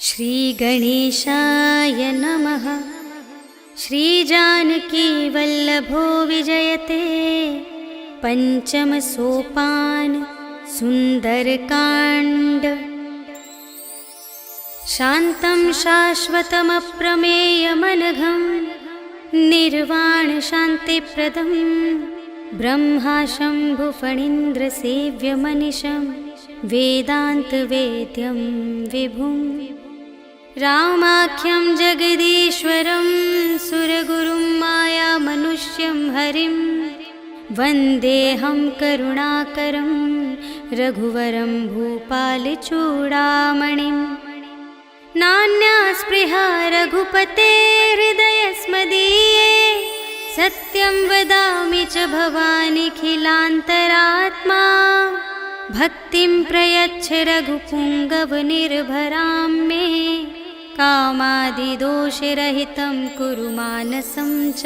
श्रीगणेशाय नमः। श्रीजानकी वल्लभो विजयते पंचम सोपान सुंदरकांड। शान्तं शाश्वतमप्रमेयमनघं निर्वाण शान्तिप्रदं ब्रह्मा शम्भुफणीन्द्रसेव्यमनिशं वेदान्तवेद्यं विभुं। रामाख्यं जगदीश्वरं सुरगुरुं मायामनुष्यं हरिं वन्देऽहं करुणाकरं रघुवरं भूपालचूडामणिं। नान्या स्पृहा रघुपते हृदयस्मदीये सत्यं वदामि च भवानिखिलान्तरात्मा। भक्तिं प्रयच्छ रघुपुङ्गवनिर्भरां मे कामादिदोषरहितं कुरु मानसं च।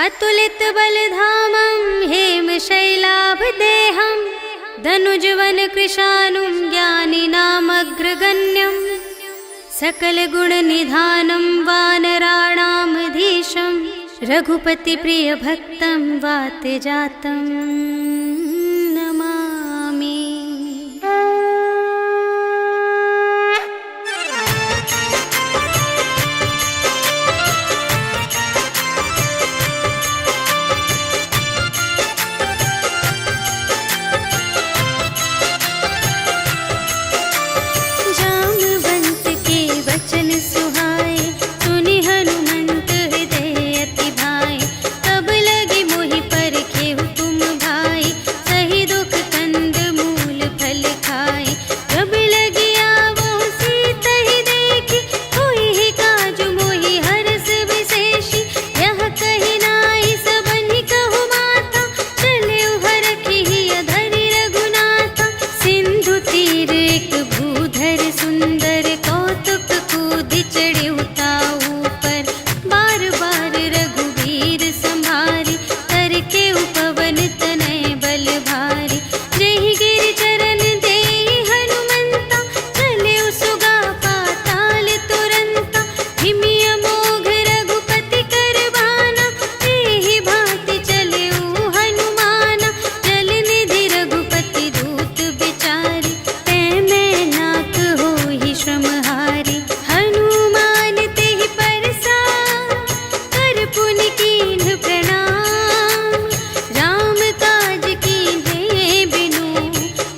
अतुलितबलधामं हेमशैलाभदेहं धनुजवनकृशानुं ज्ञानिनामग्रगण्यं सकलगुणनिधानं वानराणामधीशं रघुपतिप्रियभक्तं वातजातं नमामि। जामवंत के वचन सुहाए सुनि हनुमंत हृदय अति भाए। तब लगे मोहि परखेहु तुम भाई सही दुख कंद मूल फल खाए। जब लगी आवो सीतहि देखी होई ही काजु मोहि हरस विशेषी। यह कही नाई सबनि कहु माता चले हरखि अधरि रघुनाथा। सिंधु तीर एक भूधर सुंदर कौतुक कूदि चढ़िउ ताऊ पर। बार बार रघुवीर संभारी तरके उपवन तनय बल भारी। जेहि गिरि चरण देहि हनुमंता चले सुगा पाताल तुरंता। हिमि अमोघ रघुपति कर बाना एहि भांति चले हनुमाना। जल निधि रघुपति दूत बिचारी तै मैं नाथ होहि श्रमहारी। हनुमान तेहि परसा कर पुनि कीन्ह प्रणाम। राम काज कीन्हे बिनु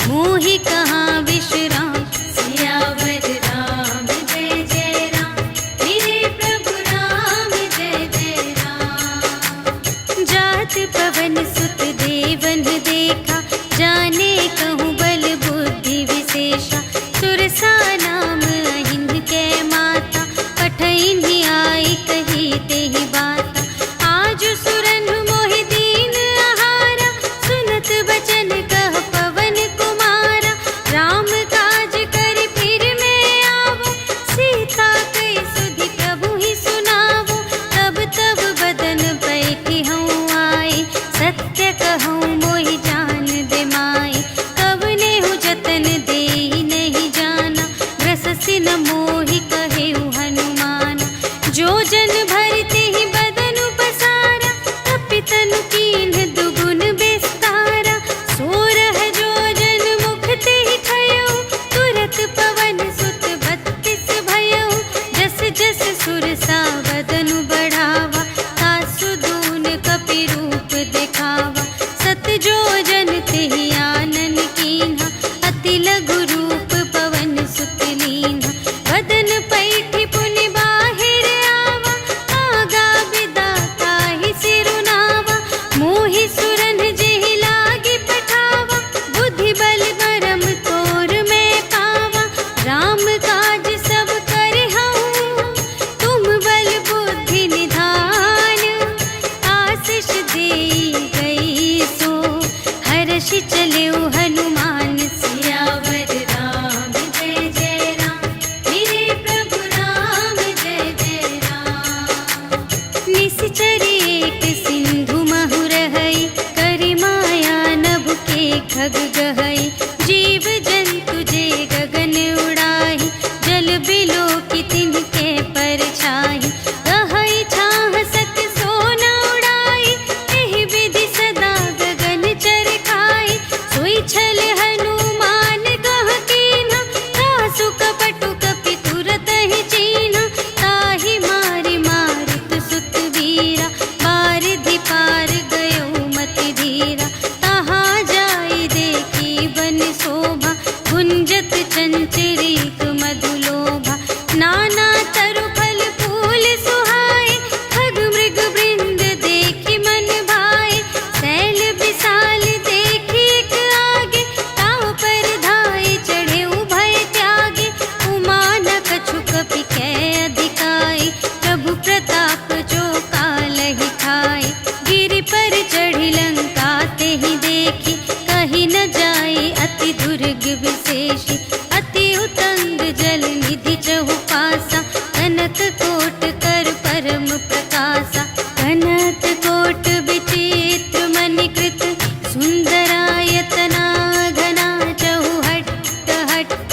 मोहि कहाँ विश्राम। सियावर राम जय जय राम मेरे प्रभु राम जय जय राम। जात पवन सुत देवन देखा जाने कहूँ बल बुद्धि विशेषा। सुरसा नाम अहिंद कै माता पठइन्हि आई कही तेहि बाता। आज सुरन मोहि दीन आहारा सुनत बचन कह पवन कुमारा। राम काज करि फिर मैं आवो सीता कई सुधि प्रभु ही सुनावो। तब तब बदन बैठी हूँ आई सत्य कहूँ मोहि जान दे माई। कवने हूँ जतन देहि नहीं जाना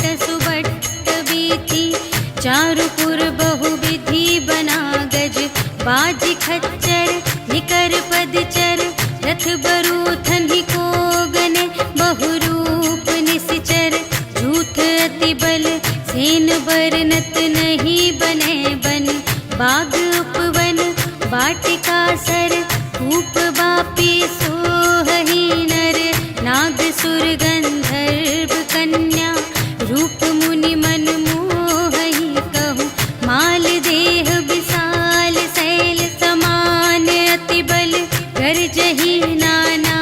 भट्ट सुबट्ट बीती, चारुपुर बहुविधि बना गज, बाजी खच्चर निकर पदचर, रथ बरूथन ही को गने, बहुरूप निश्चर, झूठ अति बल सेन बरनत नहीं बने बन, बाग उपवन वाटिका सर, कूप बापी सोहही नर, नाग सुर गंधर्व कन्या, रूप मुनि मन मोहही कहूँ, माल देह विशाल शैल समान, अति बल गर्जही नाना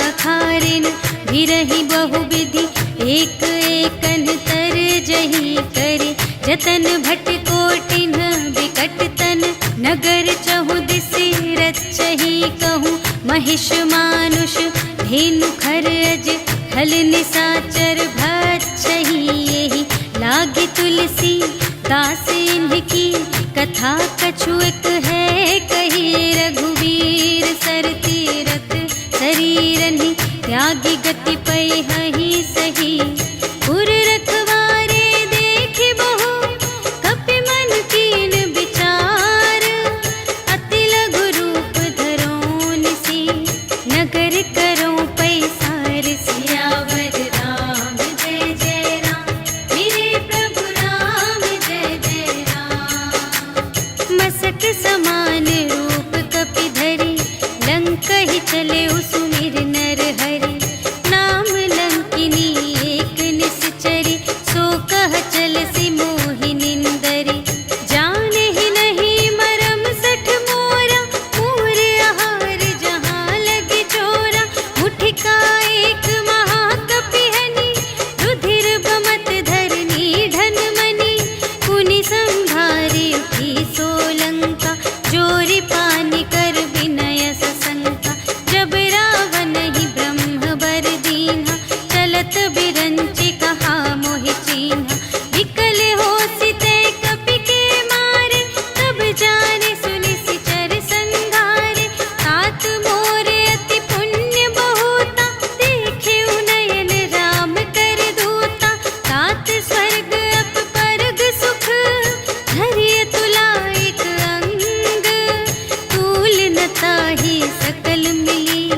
अखारिन, भिरही बहुविधि एक एकन तर जही करे, जतन भट कोटिन विकट तन, नगर चहु दिसि रचही कहूँ, महिष मानुष धेनु खरज, हल निसाचर भक्षही, यही लागे तुलसी दास इनकी, कथा कछु एक है कही, रघुवीर सर तीरथ शरीरनि, त्यागी गति पै हहि सही, पुर रखवारे देखि बहु, कपि मन कीन विचार, अति लघु रूप धरों निसी, नगर करों पैसार, सियावर राम जय जय राम, मेरे प्रभु राम जय जय राम। मसक समान रूप कपि धरि, लंक ही चले सुमिर नर हरि, नाम लंकिनी एक निश्चरी, सो कह चल सी मोहि निंदरी, जाने ही नहीं मरम सठ मोरा, मोर आहार जहाँ लगे चोरा, मुठिका एक महाकपि हनि, रुधिर बमत धरनी ढन मनि, पुनि संभारी उठी सोलंका, जोरी पानी कर विनय सशंका, जब रावण ही ब्रह्म बर दीन्हा, चलत बिरंचि कहा मोहि चीन्हा, विकल होसि तै कपि के मारे, तब जाने सुनि सिचर संघारे, तात मोर अति पुण्य बहुता, देखे नयन राम कर दूता, तात स्वर्ग अप परग सुख, धरिय तुला एक अंग, तूल न ताहि सकल मिली,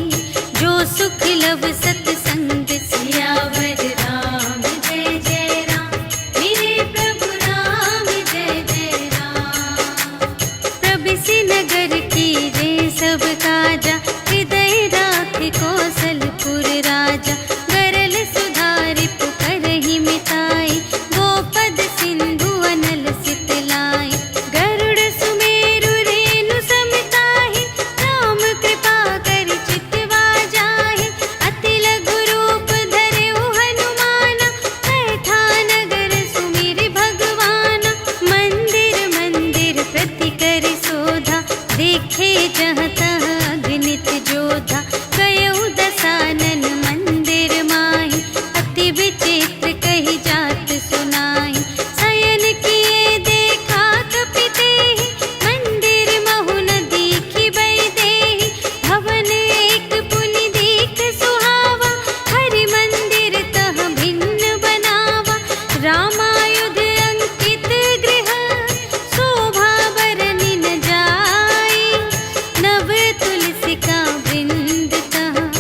जो सुख लव सतसंग, सियावर राम जय जय राम, मेरे प्रभु राम जय जय राम। प्रबिसि नगर कीजे सब काजा, हृदय राख कौशलपुर राजा, गरल सुधारि पुकारहि मिताई, गोपद सिंधु अनल सितलाई, गरुड़ सुमेरु रेणु समताहि, राम कृपा करि चितवा जाहि, अति लघु रूप धरेउ हनुमाना, बैठा नगर सुमिरि भगवाना, मंदिर मंदिर प्रति करि शोधा, देखे जहाँ तहाँ अगणित जोधा, गयउ दसानन मंदिर माहि, अति विचित्र कही जात सुनाई, शयन किए देखा कपि तेहि, मंदिर महु न दीखि वैदेही, भवन एक पुनि दीख सुहावा, हरि मंदिर तह भिन्न बनावा, रामायुध अंकित गृह, शोभा बरनि न जाई, नव तुलसी का वृंद तहाँ,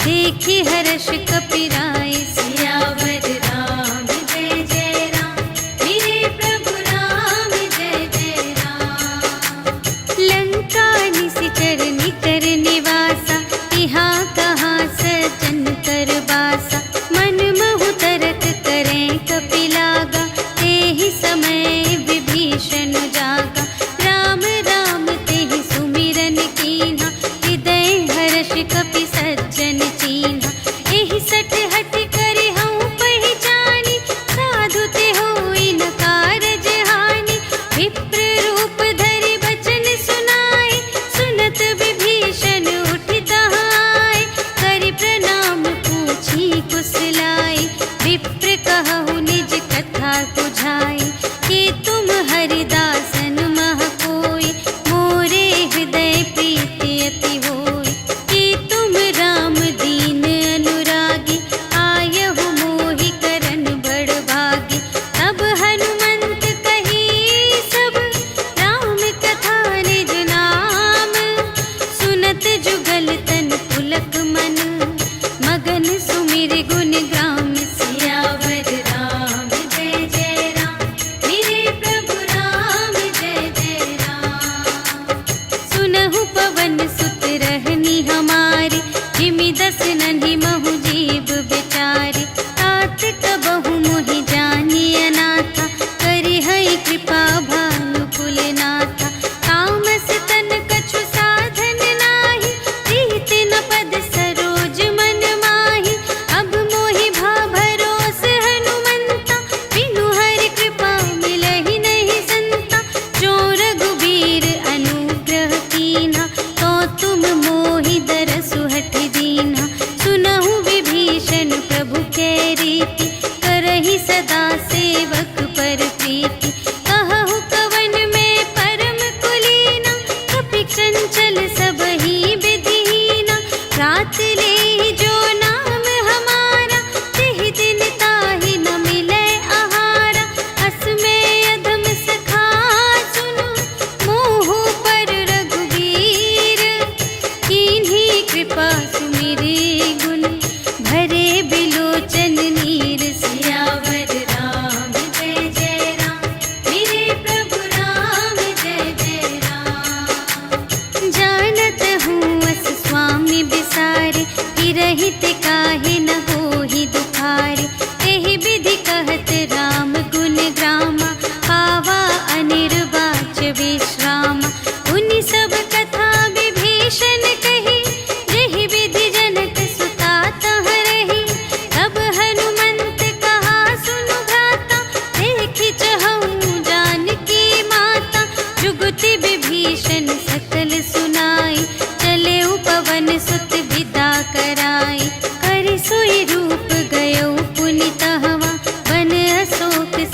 देखि हर्ष कपिराय, सियावर राम जय जय राम, मेरे प्रभु राम जय जय राम। लंका निशिचर निकर निवासा, यहाँ कहाँ सजन कर बासा, मन महु तरक करें कपि लागा, तेहि समय विभीषण जागा, राम राम तेहि सुमिरन कीन्हा, हृदय हर्ष कपि सज्जन चीन्हा, एहि सठ हठ करि हऊँ पहिचानी, साधु ते होई न कारज हानि, विप्र रूप धरि बचन सुनाए, सुनत विभीषण उठि तहाय, करि प्रणाम पूछी कुशलाय, विप्र कहु निज कथा तुझाई, कि तुम हरिदासन मह कोई, मोरे हृदय प्रीति अति होई, कि तुम राम दीन अनुरागी, आयहु मोहि करन बड़ भागी,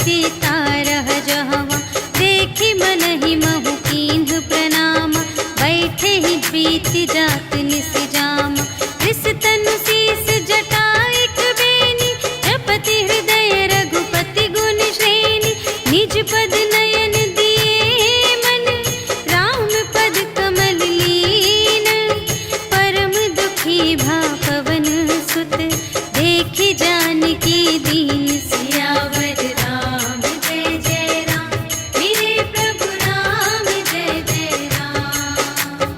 सीता रह जहवा, देखी मन ही महु कीन्ह प्रणाम, बैठे ही बीत जात निस जाम। रिस तनु शीस जटा एक बेनी, जपति हृदय रघुपति गुण श्रेणी। निज पद नयन दिए मन, राम पद कमल लीन। परम दुखी भा पवन सुत, देखि जानकी दीन। सियावर राम जय जय राम, मेरे प्रभु राम जय जय राम।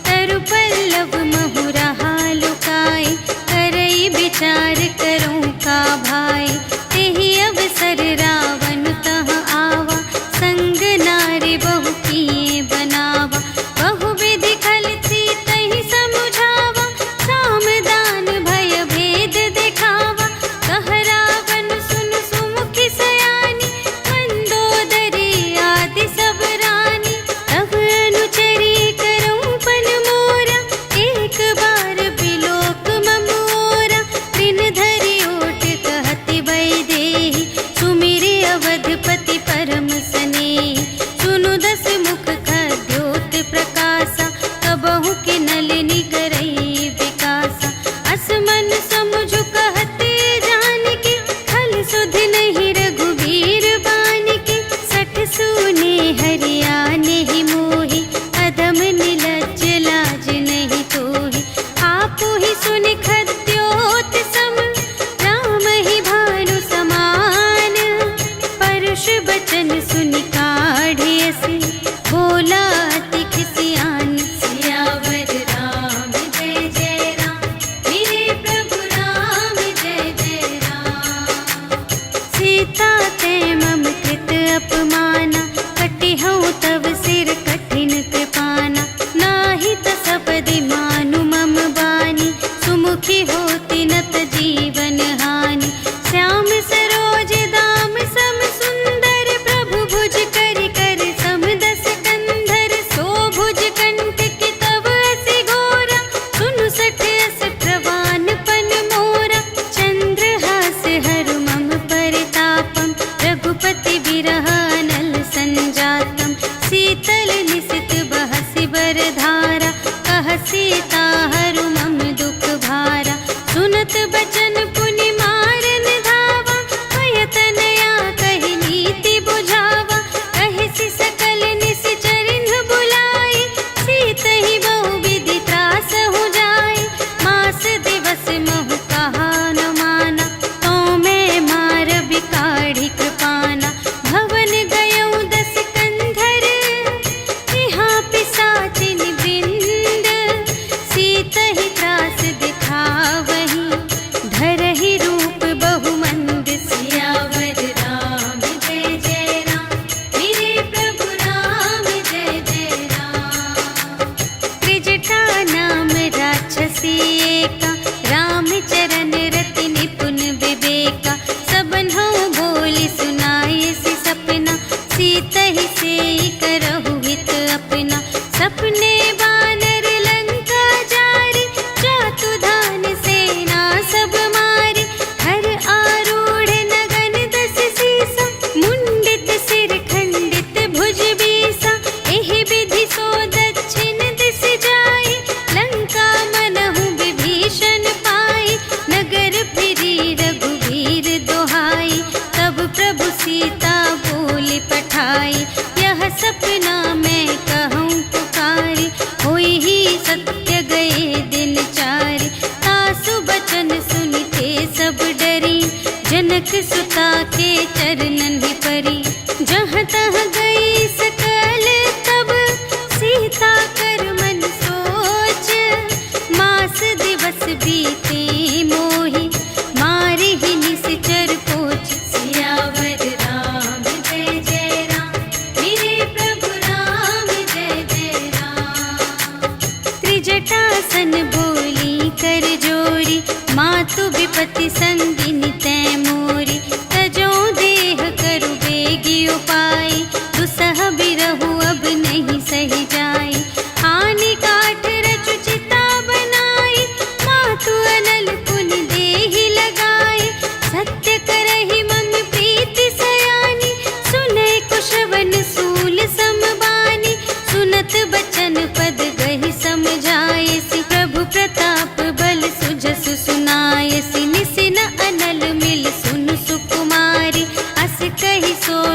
तरु पल्लव महु रहा लुकाए, करई विचार करूं का भाई। तेहि अवसर रावण तह आवा, संग नारी बहु किए बनावा। बहु विधि खल सीतहि समुझावा, साम दान भय भेद दिखावा। कह रावण सुन सुमुखी सयानी, मंदोदरी आदि सब रानी। तब अनुचरी करऊं पन मोरा, एक बार बिलोक ममोरा। त्रिन धरि ओट कहति वैदेही, सुमिरि अवधपति परम स्नेही। सुनु दस मुख खद्योत प्रकाशा, कबहु के नलिनी करई विकासा। असमन समुझु कहते जानकी, खल सुध नहीं रघुबीर बानिकी। सठ सूने हरियाने ही मोही, अधम निलज्ज लाज नहीं तोही। आपु ही सुनि खद्योत सम, राम ही भानु समान। परुष बचन सुनि काढ़ियसि, बोला अति खिसियान। सियावर राम जय जय राम, मेरे प्रभु राम जय जय राम। सीता ते मम कृत अपमाना, कटिहउँ तव सिर कठिन कृपाना। नाही त सपदि मानु मम बानी, सुमुखी होति नत जीवन हानि। श्याम सरोज दाम सम सुंदर, प्रभु भुज करि कर सम दस कंधर। सो भुज कंठ की तब असी घोरा, सुनु सठ अस प्रवान पन मोरा। चंद्रहास हरु मम परितापम, रघुपति बिरह अनल संजातम। शीतल निसित बहसि बरधारा, कह सीता हरु मम दुख भारा। सुनत बचन पुनि मारन धावा, भय तनया कहि नीति बुझावा। कहिसि सकल निश्चरिन्ह बुलाई, सीतहि बहु विधि त्रासहु जाई। मास दिवस महु कहा न माना, तो मैं मारबि काढ़ि कृपाना। भवन गयऊँ दस कंधर, यहाँ पिशाचिन वृंद। सीतहि त्रास दिखावहीं, धरहि रूप बहुमंद। सियावर राम जय जय राम, मेरे प्रभु राम जय जय राम। त्रिजटा नाम राक्षसी एका, राम चरण रति निपुण विवेका। सबन्हु बोली सुनाए सि सपना, सीतहि सेई करहु हित अपना। सपने बानर लंका जारी, जातु धान सेना सब मारी। हर आरूढ़ नगन दस सीसा, मुंडित सिर खंडित भुज बीसा। एहि विधि सो दक्षिण दिस जाई, लंका मनहु विभीषण पाई। नगर फिरी रघुवीर दोहाई, तब प्रभु सीता बोली पठाई। यह सपना मैं कहूँ पुकारी, होई ही सत्य गए दिन चारि। तासु बचन सुनिते सब डरी, जनक सुता के चरणन ही परी। जहाँ तहाँ गई सकल तब, सीता कर मन सोच। मास दिवस बीते मोही, मारि ही निश्चर पोच। सियावर राम जय जय राम, मेरे प्रभु राम जय जय राम। त्रिजटासन बोली कर जोरी, मातु विपति संगिनी तै मोरी। तजो देह करु बेगी उपाय, दुसह बिरहु अब नहीं सही जाय। हानि काठ रचु चिता बनाई, मातु अनल पुनि देहि लगाई। सत्य करहि मम प्रीति सयानी,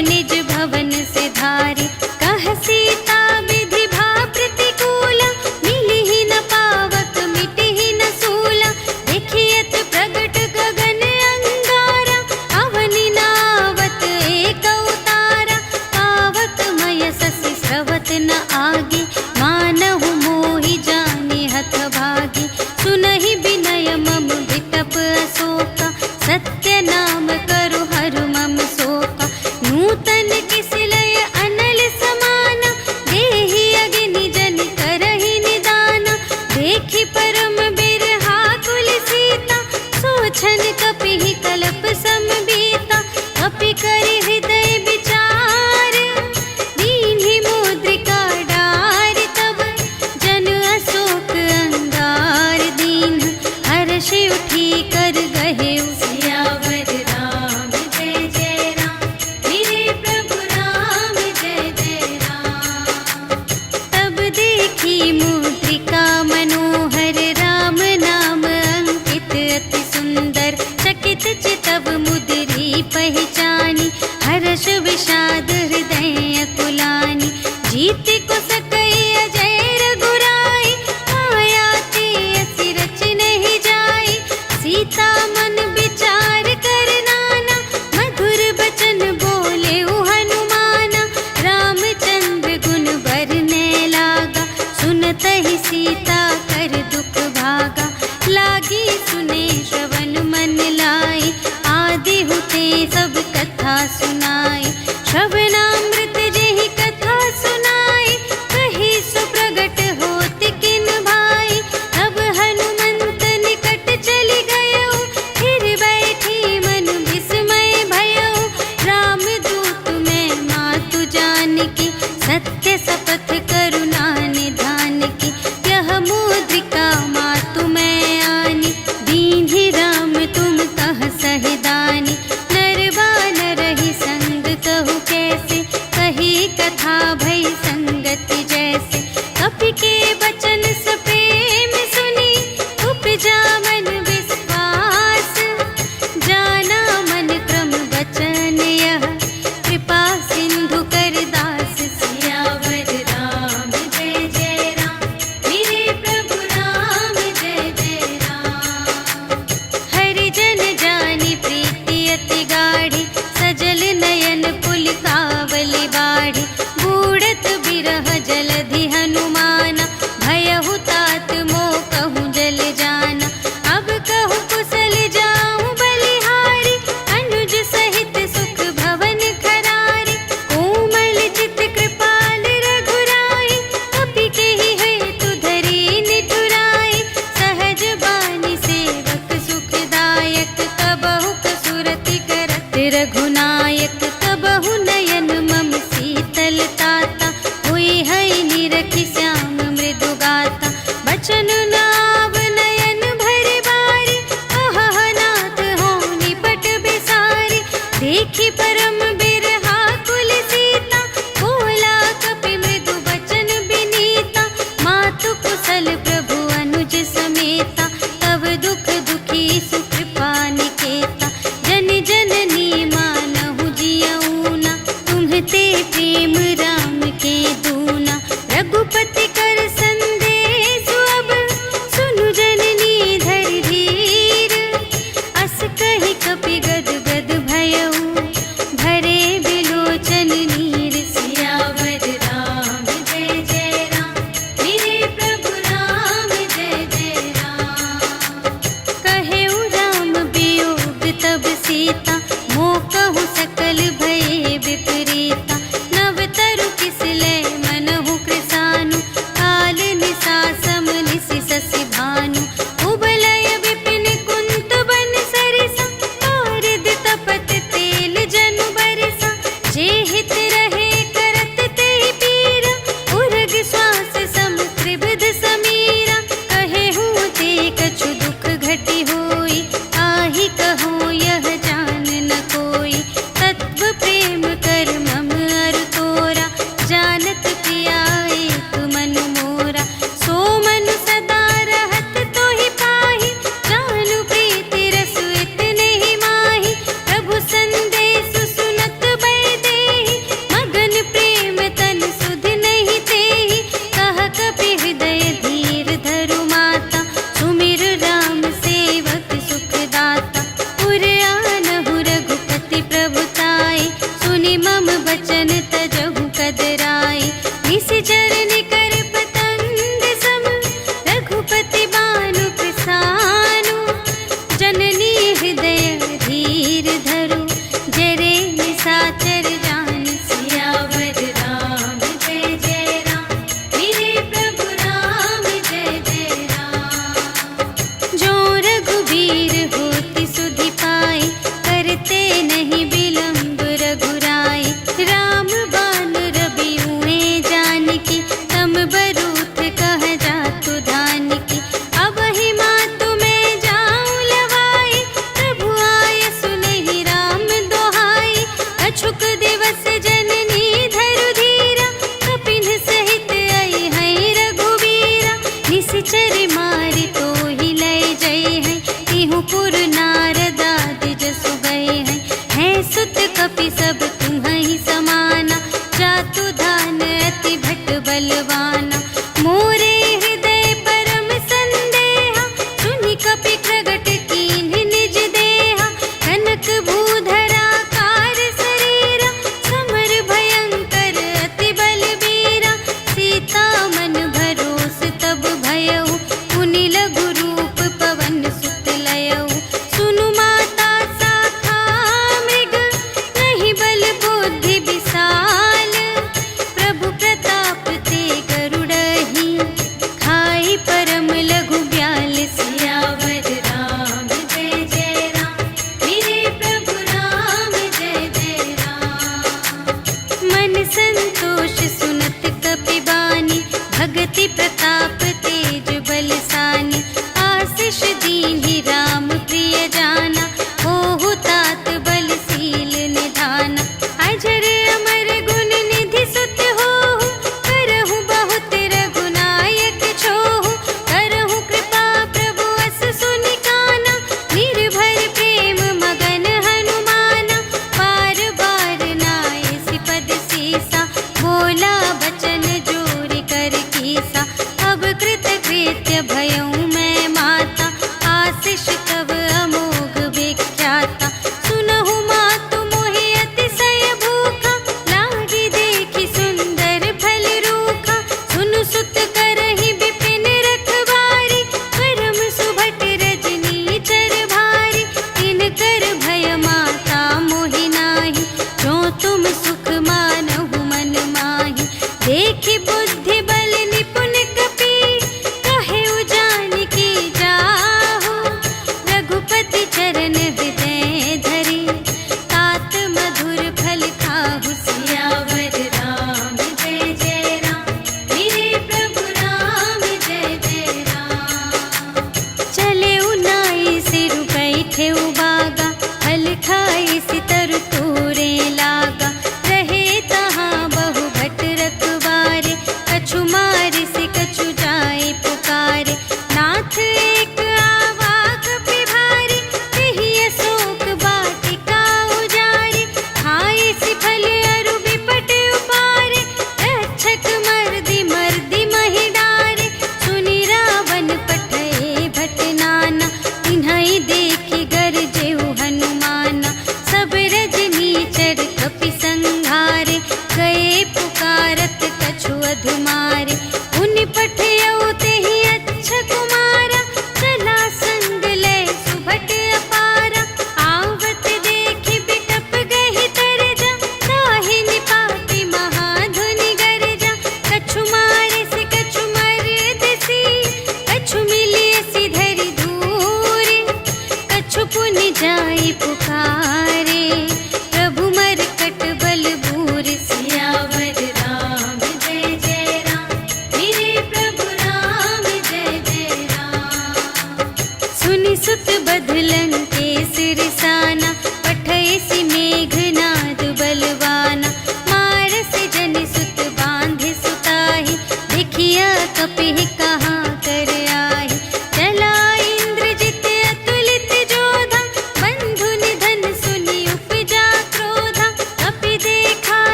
निज भवन से धारे। कह सीता विधि भा प्रतिकूला, मिलहि न पावक मिटहि न सूला। देखियत प्रगट गगन अंगारा, अवनि नावत एक अवतारा। पावक मय शशि स्रवत न आगे, मानहु मोहि जानि हथ भागे। सुनहि विनय मम विटप अशोका, सत्य नाम करु हरु मम शोका। नूतन किसलय अनल समाना, देहि अग्नि जन करहि निदाना। देखि परम बिरहा कुल सीता, सोचन कपिहि कलप समबीता। कपि करि हृदय विचार, दीन्हि मुद्रिका डार। तब जन अशोक अंगार दीन, हर्षि उठी कर गहेउ सियावर राम जय जय राम। मेरे प्रभु राम जय जय राम। तब देखी मुद्रिका मनोहर, राम नाम अंकित अति सुंदर। चकित चितव मुद्री पहचानी, हर्ष विषाद हृदय अकुलानी। जीत को सकई अजय रघुराई, माया ते असी रच नहीं जाई। सीता मन विचार कर नाना, मधुर बचन बोले हनुमाना। रामचंद्र गुण बरने लागा, सुनतहि सीता कर दुख भागा। लागी सुने श्रवण मन लाई, आदि हुते सब कथा सुनाई। श्रवणामृत जेहि कथा सुनाई, कही सो प्रगट होत किन भाई। तब हनुमंत निकट चली गयो, फिर बैठी मन विस्मय भयो। रामदूत मैं मातु जानकी, सत्य शपथ करुणा निधान की। यह मुद्रिका मातु मैं आनी, दीन्हि राम तुम कह सहिदानी। नर बानर ही संग कहु कैसे, बचन तजहु कदराए। निश्चर निकर पतंग सम रघुपति बानु प्रसानु। जननी हृदय धीर धरु जरे निसाचर जान। सियावर राम जय जय राम मेरे प्रभु राम जय जय राम। जो रघुबीर होति सुधि पाए करते नहीं विलंब रघुराई। राम बान रबिउए जानकी तम बरूथ कह जातु धानकी। अब ही मातु मैं जाऊं लवाई प्रभु आय सुनहि राम दोहाई। अछुक दिवस जननी धरु धीरा कपिन सहित आई है रघुबीरा। निश्चर मारि तो ही लय जय है तिहु पुर नारद आदि जसु गए हैं। है सुत कपि सब तुम्हि समाना जातु धान अति भट बलवाना। मोरे हृदय परम संदेहा सुनि कपि प्रगट कीन्ह निज देहा। कनक भूधरा कार शरीरा समर भयंकर अति बलबीरा। सीता मन भरोस तब भयउ पुनि लघु रूप पवन सुत लयउ। सुनु माता शाखा मृग नहीं बल बुद्धि विशाल। प्रभु प्रताप ते गरुड़हि खाई परम लघु ब्याल। सियावर राम जय जय राम मेरे प्रभु राम जय जय राम। मन संतोष सुनत कपि बानी भगति प्रताप तेज बलसानी। आशीष दीन्हि राम प्रिय जाना होहु तात बलशील निधाना। अजर अमर गुण निधि सुत होहु करहु बहुत रघुनायक छोहु। करहु कृपा प्रभु अस सुनि काना निर्भर प्रेम मगन हनुमाना। बार बार नाय सिपद सीसा बोला बचन जोरि कर कीसा। अब कृत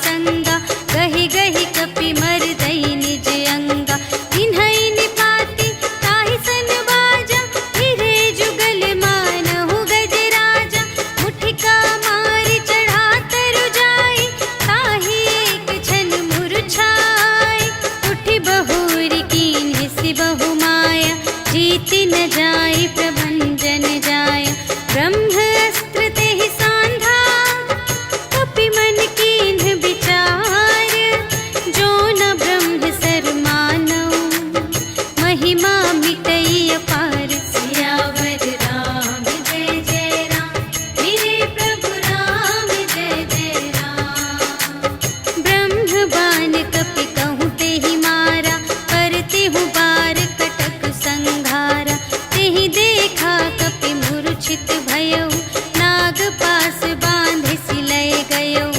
संगा, गहि गहि कपि मरदई निज अंगा। तिन्हई निपाति ताहि सन बाजा, फिरे जुगल मानहु गजराजा। मुठिका मारि चढ़ा तरु जाई, ताहि एक छन मुरझाई। उठि बहुरी कीन्ह सि बहु माया, जीति न जाई प्रभंजन जाया। ब्रह्म अस्त्र तेहि सांधा, कपि मन कीन्ह विचार। जो न ब्रह्म सर मानौ, महिमा मिटई अपार। सियावर राम जय जय राम, मेरे प्रभु राम जय जय राम। ब्रह्म बाण कपि कहूँ तेहि मारा, करतेहु बार कटक संघारा। तेहि देखा कपि मूर्छित भयउ, नाग पास बांधे सिलय गयउ।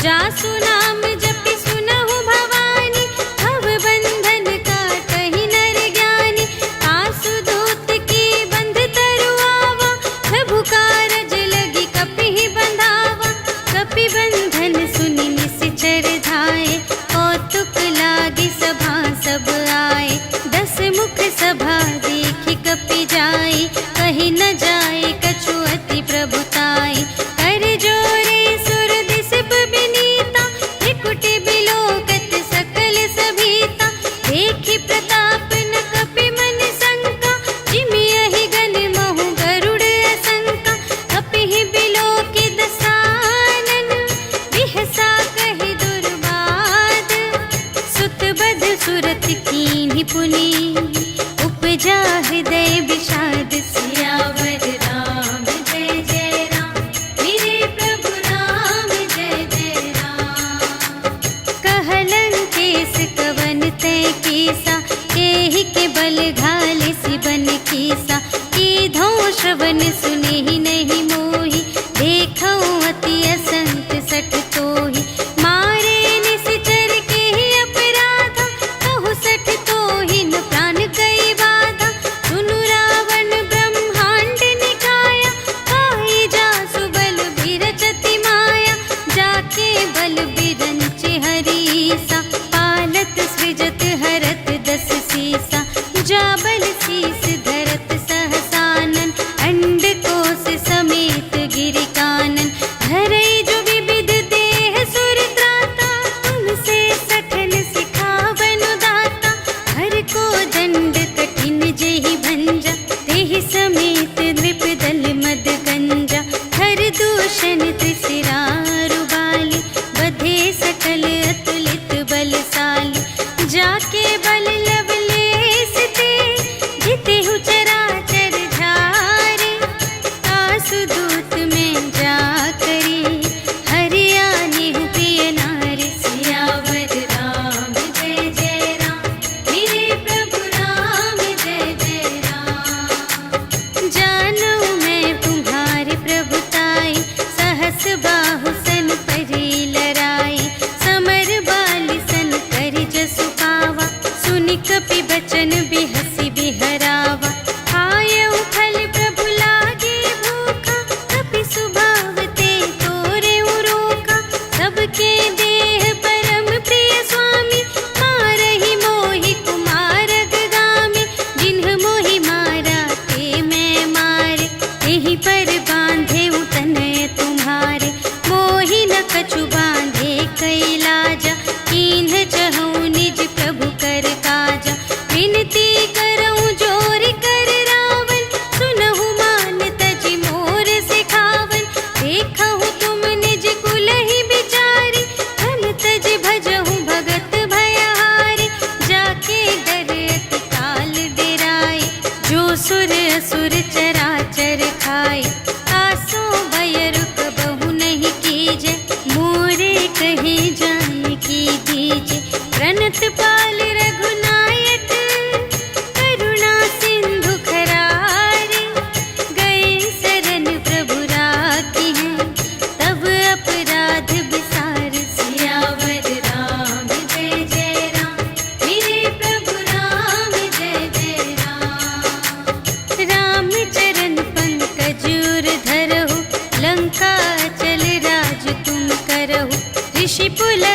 जासु नाम जपि सुनहु भवानी, भव बंधन काटहि नर ज्ञानी। आसु दूत की बंध तरु आवा, प्रभु कारज लगी कपिहि बंधावा। कपि बंधन सुनि निश्चर धाये, कौतुक लागी सभा सब आए। 10 मुख सभा देखि कपि जाई, कहि न जाए कछु अति प्रभुताई। कर जोरे सुर दिसप बिनीता, त्रिकुटि बिलोकत सकल सभीता। देखि प्रताप न कपि मन शंका, जिमियहि गन महु गरुड़ असंका। कपिहि बिलोकि दसानन, बिहसा कहि दुर्बाद। सुत बध सुरत कीन्हि पुनि, उपजा हृदय विषाद। सियावर राम जय जय राम, मेरे प्रभु राम जय जय राम। कहलन केस कवन तै कीसा, केहि के बल घाले सिबन कीसा। कीधौं श्रवण सुनेहि नहीं मोहि, देखौं अति असंत सठ तोहि। मारे निश्चर केहि अपराधा, कहु सठ तोहि न प्राण कई बाधा। सुनु रावण ब्रह्मांड निकाया, पाई जासु बल बिरचति माया। जाके बल बिरंचि हरीसा, पालत सृजत हरत 10 सीसा। जा बल शीस धरत सहसानन, अंड कोश समेत गिरि कानन। धरई जो विविध देह सुर त्राता, तुमसे सठन सिखावनु दाता। हर को दंड कठिन जेहि भंजा, तेहि समेत नृप दल मद गंजा। हर दूषण त्रिशिरारु बाली, बधे सकल अतुलित बलशाली। जाके बल लवलेस ते, जितेहु चराचर झारे। आसु दूत में जा करी, हरियानेहु प्रिय नारी। सियावर राम जय जय राम, मेरे प्रभु राम जय जय राम। जानू मैं तुम्हारे प्रभुताई, सहस बाहु सन परी लराई। समर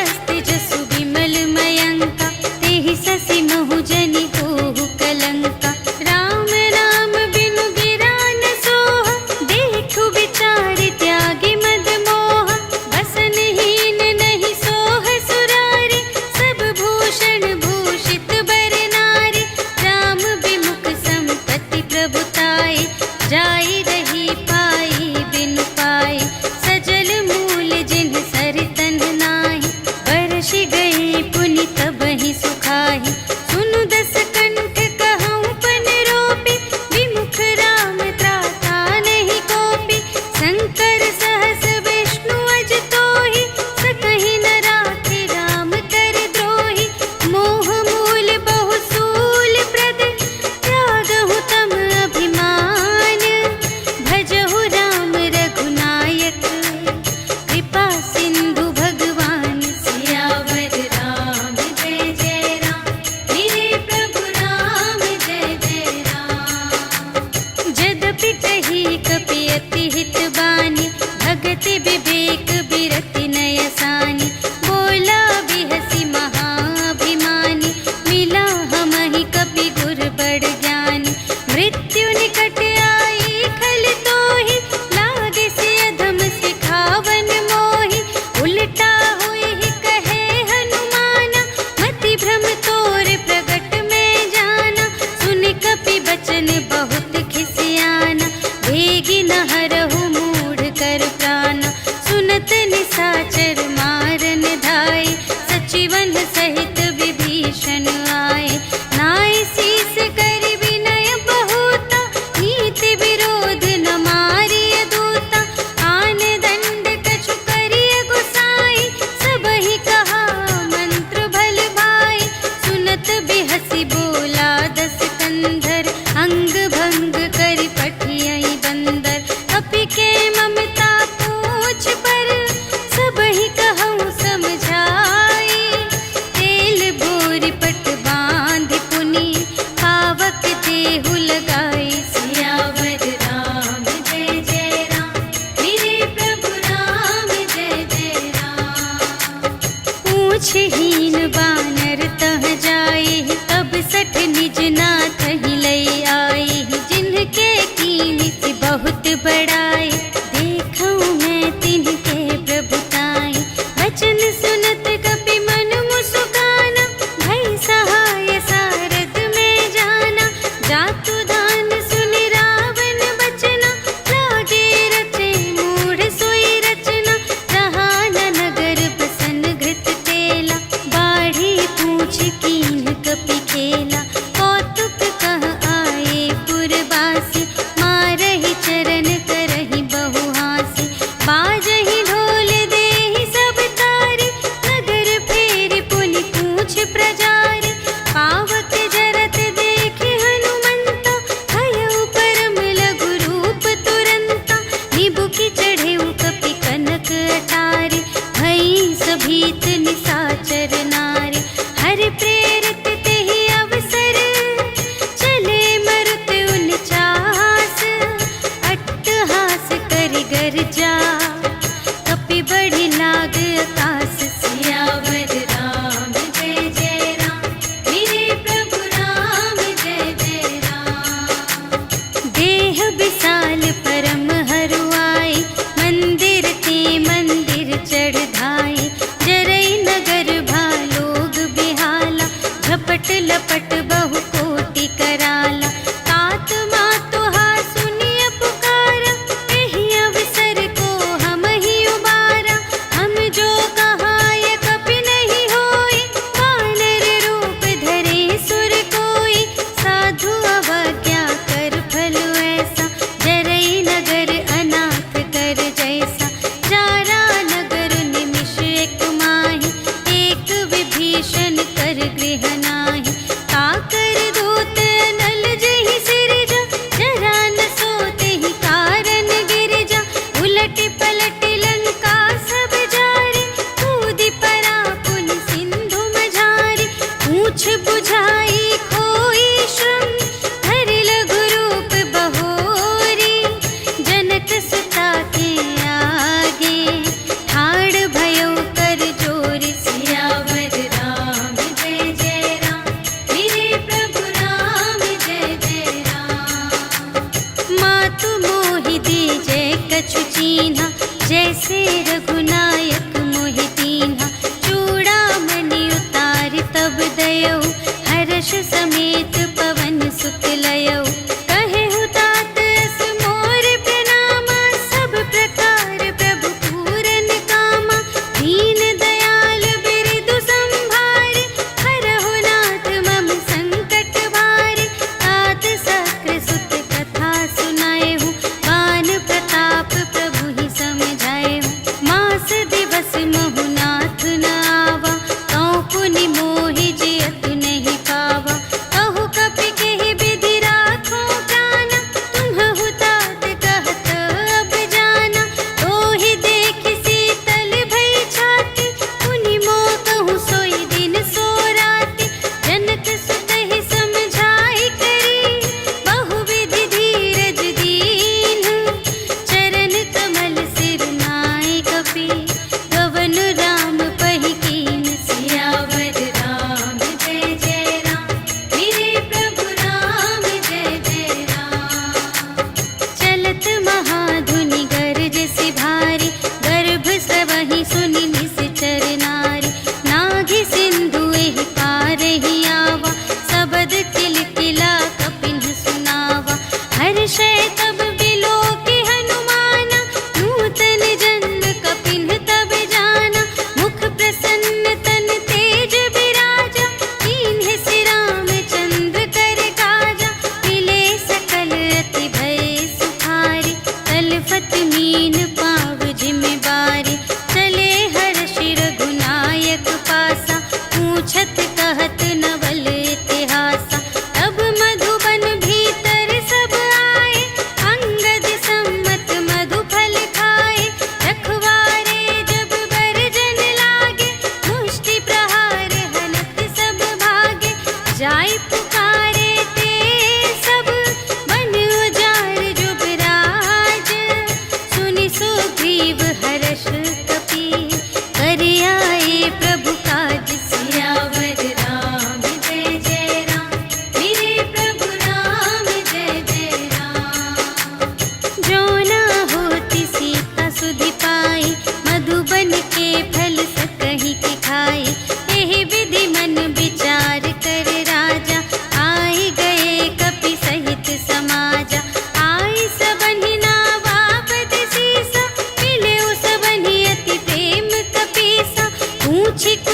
हस्त जसु विमल मयंका, तेहि ससि महु जनि होहु कलंका। राम नाम बिनु गिरा न सोहा, देखु विचार त्यागी मद मोहा। बसनहीन नहीं सोह सुरारी, सब भूषण भूषित बर नारी। राम विमुख संपत्ति प्रभुताई, जाई रही पाई बिनु पाई। सजल मूल जिन सर तन नाही, बरषि गई पुनि तबहि सुखाहि। सुनु दस कंठ कहऊँ पन रोपी, विमुख राम त्राता नहीं कोपी। शंकर सहस विष्णु अज तोहि, सकहि न राखे राम कर द्रोही। मोह मूल बहु सूल प्रद, त्यागहु तम अभिमान। भजहु राम रघुनायक, कृपा सिंधु भगवान। सियावर राम जय जय राम, मेरे प्रभु राम जय जय राम। जदपि कही कपि अति हित बानी, भगति विवेक बिरति नय सानी। बोला बिहसी महाभिमानी, मिला हमहि कपि गुर बड़ ज्ञानी। मृत्यु निकट आई खल तोहि, लागे से अधम सिखावन मोहि। उलटा हुई कहे हनुमाना, मति भ्रम तोर प्रगट में जाना। सुन कपि बचन बहुत खिसियाना, भेगी न हरहु मूढ़ कर प्राना। सुनत निसाचर मारन धाय, सचिवन सहित विभीषण आए। नाय शीस कर विनय बहुता, नीति विरोध न मारिय दूता। आन दंड कछु करिय गुसाई, सबहि कहा मंत्र भल भाई। सुनत बिहसी बोला दस कंधर, अंग भंग करि पठियहि बंदर। कपि के ममता पूछ पर, सबहि कहऊँ समझाई। तेल बोरि पट बाँधि पुनि, पावक देहु लगाई। सियावर राम जय जय राम, मेरे प्रभु राम जय जय राम। पूछहीन बानर तह जाई, तब सठ निज नाथ ही लई आई। जिनके कीन्हि बहुत बड़ाई, देखऊँ मैं तिनके प्रभुताई। बचन सुनत कपि मन मुस्काना, भई सहाय सारथ में जाना। जातु दान सुनि रावण बचना, लागे रचे मूढ़ सोई रचना। जहाँ न नगर बसन घृत तेला, बाढ़ी पूछ कीन्ह कपि खेला। कौतुक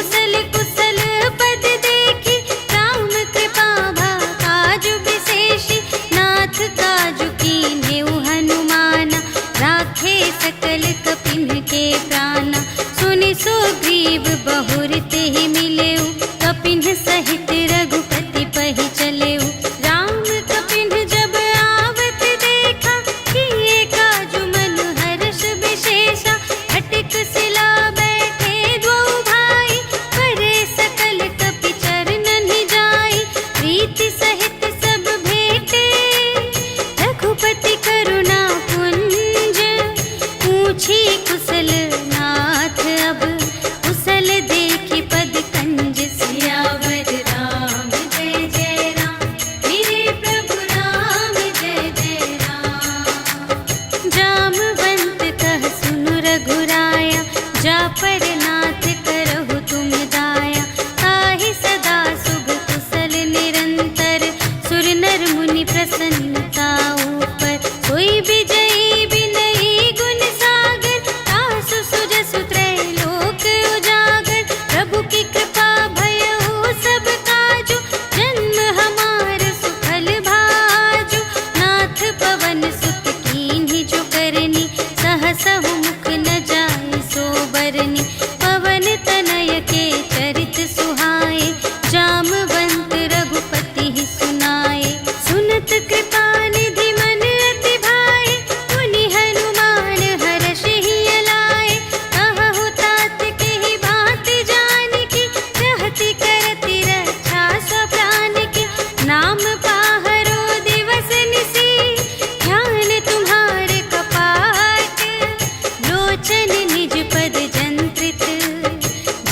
कुशल कुशल पद देखी, राम कृपा भा काजु विशेषी, नाथ काजु कीन्हेउ हनुमाना, राखे सकल कपिन के प्राणा। सुनि सुग्रीव बहुर तेहि मिलेउ, कपिन सहित रघुपति पहि चलेउ। राम कपिन जब आवत देखा, किए काजु मन हर्ष विशेषा, हटिक सिला बैठे द्वौ भाई, करे सकल कपि चरणनि जाई। प्रीति सहित सब भेटे, रघुपति करुणा पुंज, पूछी कुशल नाथ अब, कुशल देखी पद कंज। सियावर राम जय जय राम, मेरे प्रभु राम जय जय राम। जामवंत कह सुनु रघुराया, जा पर नाथ करहु तुम दाया। ताहि सदा सुख कुशल निरंतर, सुर नर मुनि प्रसन्नता ऊपर। सोई विजयी विनयी गुण सागर, तासु सुजसु त्रैलोक उजागर। प्रभु की कृपा भयउ सब काजु, जन्म हमार सुफल भाजु। नाथ पवन सुत कीन्हि जो करनी, सहसहु मुख न जाय सो बरनी। पवन तनय के चरित सुहाए, जामवंत रघुपति ही सुनाए। सुनत कृपा निधि मन अति भाए, मुनि हनुमान हर्षि लाए। कहु तात केहि बात जानकी, रहति करति रक्षा स्व प्राण की। नाम पाहरो दिवस निसी, ध्यान तुम्हारे कपाट। लोचन निज पद जंत्रित,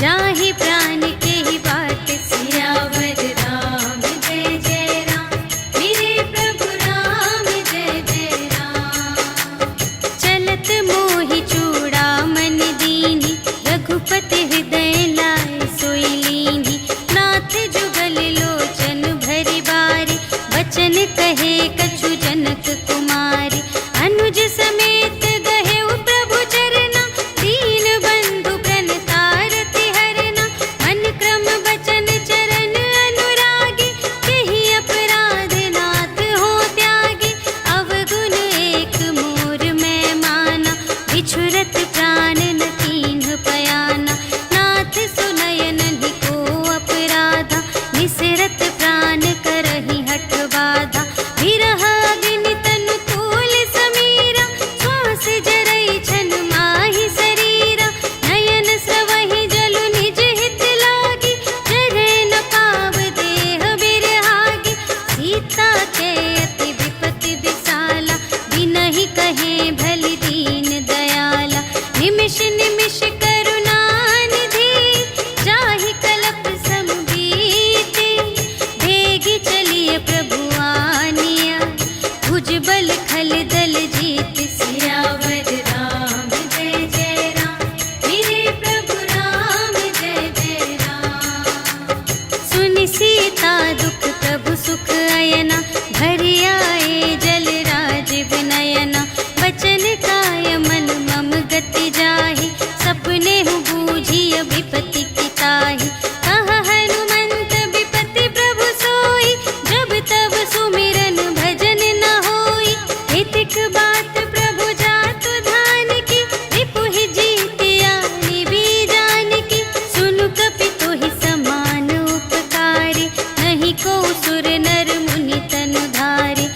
जाहि प्राण केहि बाट। सियावर राम जय जय राम, मेरे प्रभु राम जय जय राम। चलत मोहि चूड़ामणि दीन्हि, रघुपति हृदय लाय सोई लीन्हि। नाथ जुगल लोचन भरि बारी, बचन कहे कछु जनक कुमारी। अनुज समेत गहेउ प्रभु चरना, दीन बंधु प्रणतारति हरना। मन क्रम बचन चरण अनुरागी, केहि अपराध नाथ हो त्यागी। अवगुण एक मोर मैं माना, बिछुरत प्राण न कीन्ह पयाना। नाथ सुनयनहि को अपराधा, निसरत प्राण करहि हठ बाधा। विरह अग्नि तनु तूल समीरा, श्वास जरई छन माहि शरीरा। नयन स्रवहि जलु निज हित लागी, जरै न पाव देह बिरहागी। सीता के अति विपति विसाला, बिनहि कहे भलि दीन दयाला। निमिष निमिष करुणा निधि, जाहि कलप सम बीति। भेगी चलिए प्रभु आनिया, भुजबल खल दल जीत। सियावर राम जय जय राम, मेरे प्रभु राम जय जय राम। सुनि सीता दुख प्रभु सुख अयना, भरि आए जल राज विनयना। बचन काय मन मम गति जाहि, सपने हूँ बूझिय विपति की ताहि। कह हनुमंत विपति प्रभु सोई, जब तब सुमिरन भजन न होई। हितिक बात प्रभु जातु धान की, रिपुहि जीतिया निबी जान की। सुनु कपि तोहि समान उपकारी, नहीं को सुर नर मुनि तनु धारी।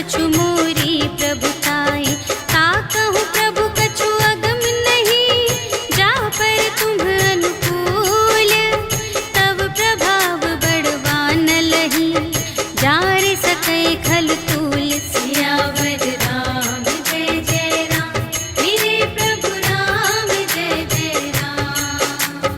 कछु मोरी प्रभुताई। ता कहूँ प्रभु कछु अगम नहीं, जा पर तुम अनुकूल। तब प्रभाव बड़वान लही, जार सकै खल तूल। सियावर राम जय जय राम, मेरे प्रभु राम जय जय राम।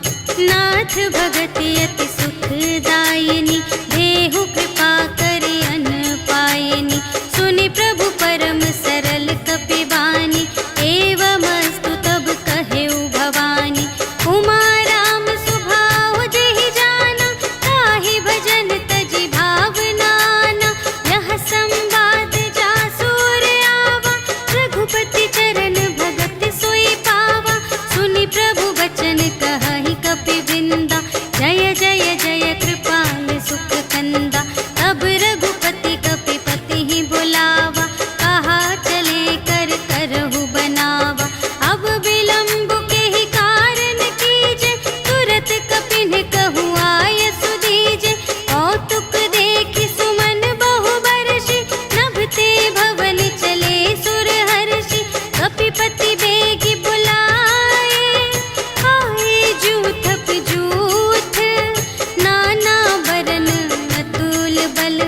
नाथ भगति अति सुखदायिनी, देहु कृपा करे अन पायिनी। सुनि प्रभु परम सरल कपिबानी, एवमस्तु तब कहेउ भवानी। उमा राम सुभाव जेहि जाना, ताहि भजन तजि भावनाना। यह संवाद जासुर आवा, रघुपति चरण भगत सोई पावा। सुनि प्रभु वचन कहहि कपिबिंदा, जय जय जय कृपाल सुख कंदा। तब रघुपति कपिपति ही बुलावा, कहा चले कर करहु बनावा। अब विलंब के ही कारण कीजे, तुरत कपिन कहु आय सुदीजे। कौतुक देखि सुमन बहु बरषि, नभते भवन चले सुर हर्षि। कपिपति बेगी बुलाए, आए जूथप जूथ। नाना बरन अतुल बल,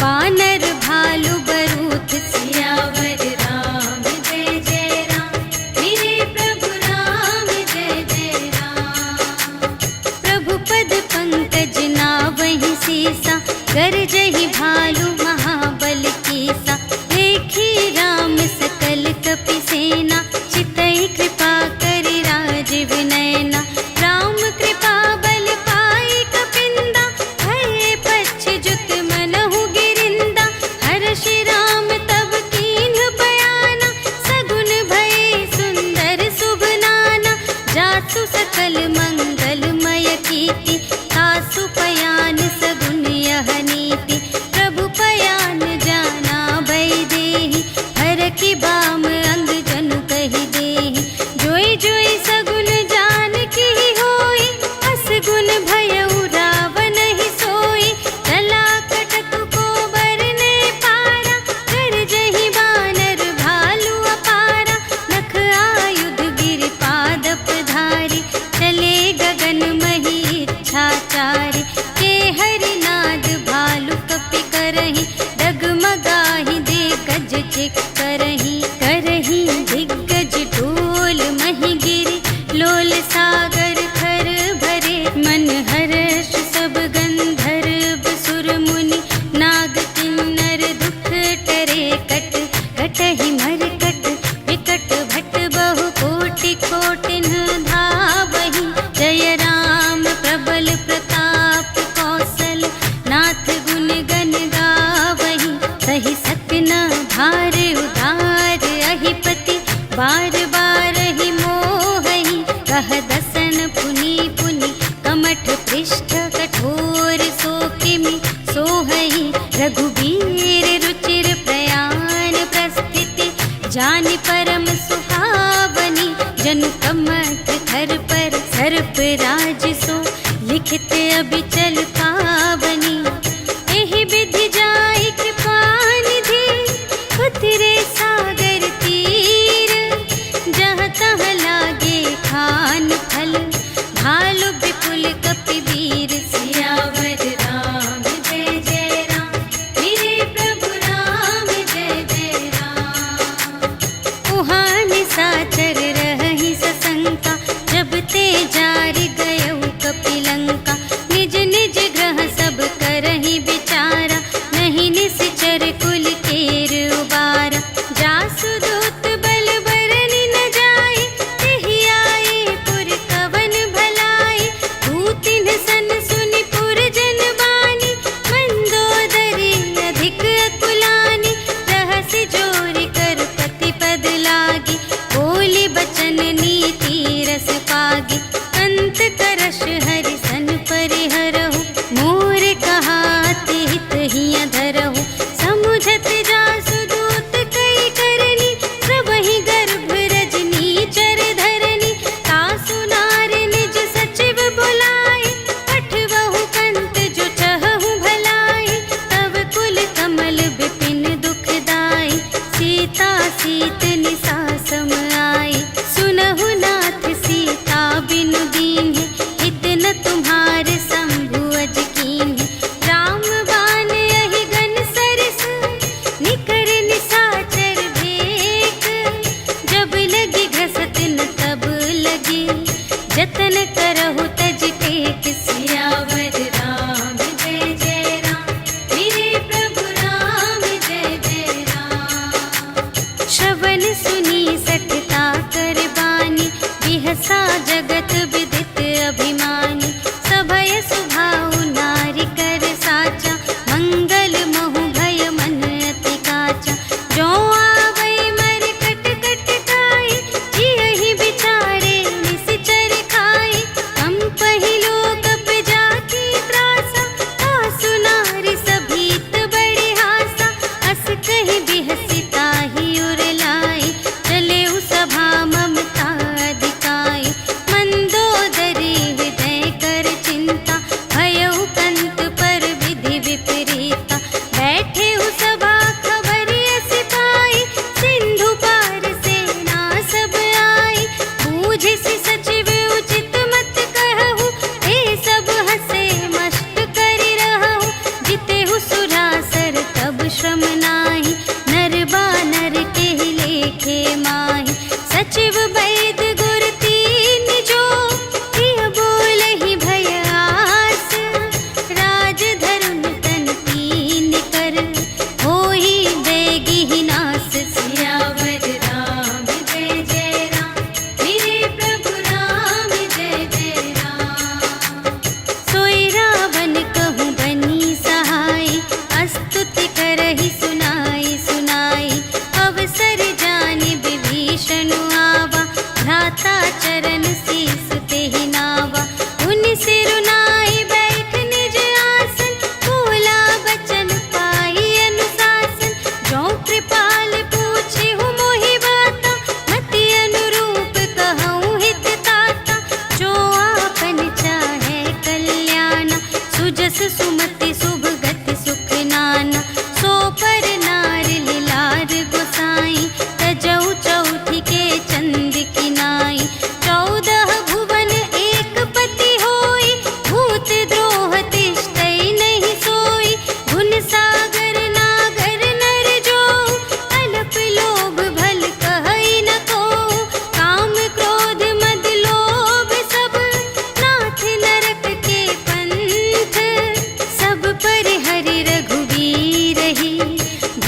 बानर भालु बरूथ। सियावर राम जय जय राम, मेरे प्रभु राम जय जय राम। प्रभु पद पंकज नावहि सीसा, गरजहि भालु महाबल कीसा। देखी राम सकल कपि सेना, चितई कृपा करि राज विनयना। राम कृपा बल पाई कपिंदा, भये पच्छ जुत मनहु गिरिंदा। हर्षि राम तब कीन्ह बयाना, सगुन भये सुंदर शुभ नाना। जासु सकल मंगलमय कीर्ति, तासु पयान सगुन यह नीति। प्रभु पयान जाना भय देहि, हर की बाम अंग जनु कहि देहि। जोई जोई सगुन जान की होई, असगुन भयउ रावण ही सोई। चला कटक को बरने पारा, गरजहि बानर भालु अपारा। नख आयुध गिर पादप धारी, चले गगन मही इच्छाचारी। के हरिनाद भालु कपि करहि, डगमगाहि दे गज चिक करहि। करहि दिग्गज ढोल महि गिरि, लोल सागर खर भरे। मन हर्ष सब गंधर्व सुर मुनि, नाग किन्नर दुख टरे। कट कटहि मरकट, विकट भट बहु कोटि कोटिन धावहि। जय राम प्रबल प्रताप कौशल, नाथ गुण गण गावहि। सहि सकना भार उधार अहिपति, बार बार ही मोहहि। कह दसन पुनि पुनि, कमठ पृष्ठ कठोर सो किमि सोहहि। रघुबीर रुचिर प्रयाण प्रस्थिति, जानि परम सुहावनी। जनु कमठ धर पर सर्प राज सो, लिखित अबिचल पावनी। एहि विधि जाई कृपा निधि, उतरे सागर तीर। जहाँ तहाँ लागे खान फल, भालु विपुल कपिवीर। सियावर राम जय जय राम, मेरे प्रभु राम जय जय राम। उहाँ निशाचर रहहि सशंका, जब ते जारि गयउ कपिलंका। निज निज ग्रह सब करहि विचारा, नहीं निश्चर कुल केर उबारा। जासु दूत बल बरनि न जाय, तेहि आए पुर कवन भलाई। दूतिन सन सुनि पुर जन बानी, मंदोदरी अधिक अकुलानी। रहसि जोरि कर पति पद लागी, बोली बचन नीति रस पागी। अंत करश हरि सन परिहरहु, मोर कहाति हित हिय धरहु। समुझत जासु दूत कई करनी,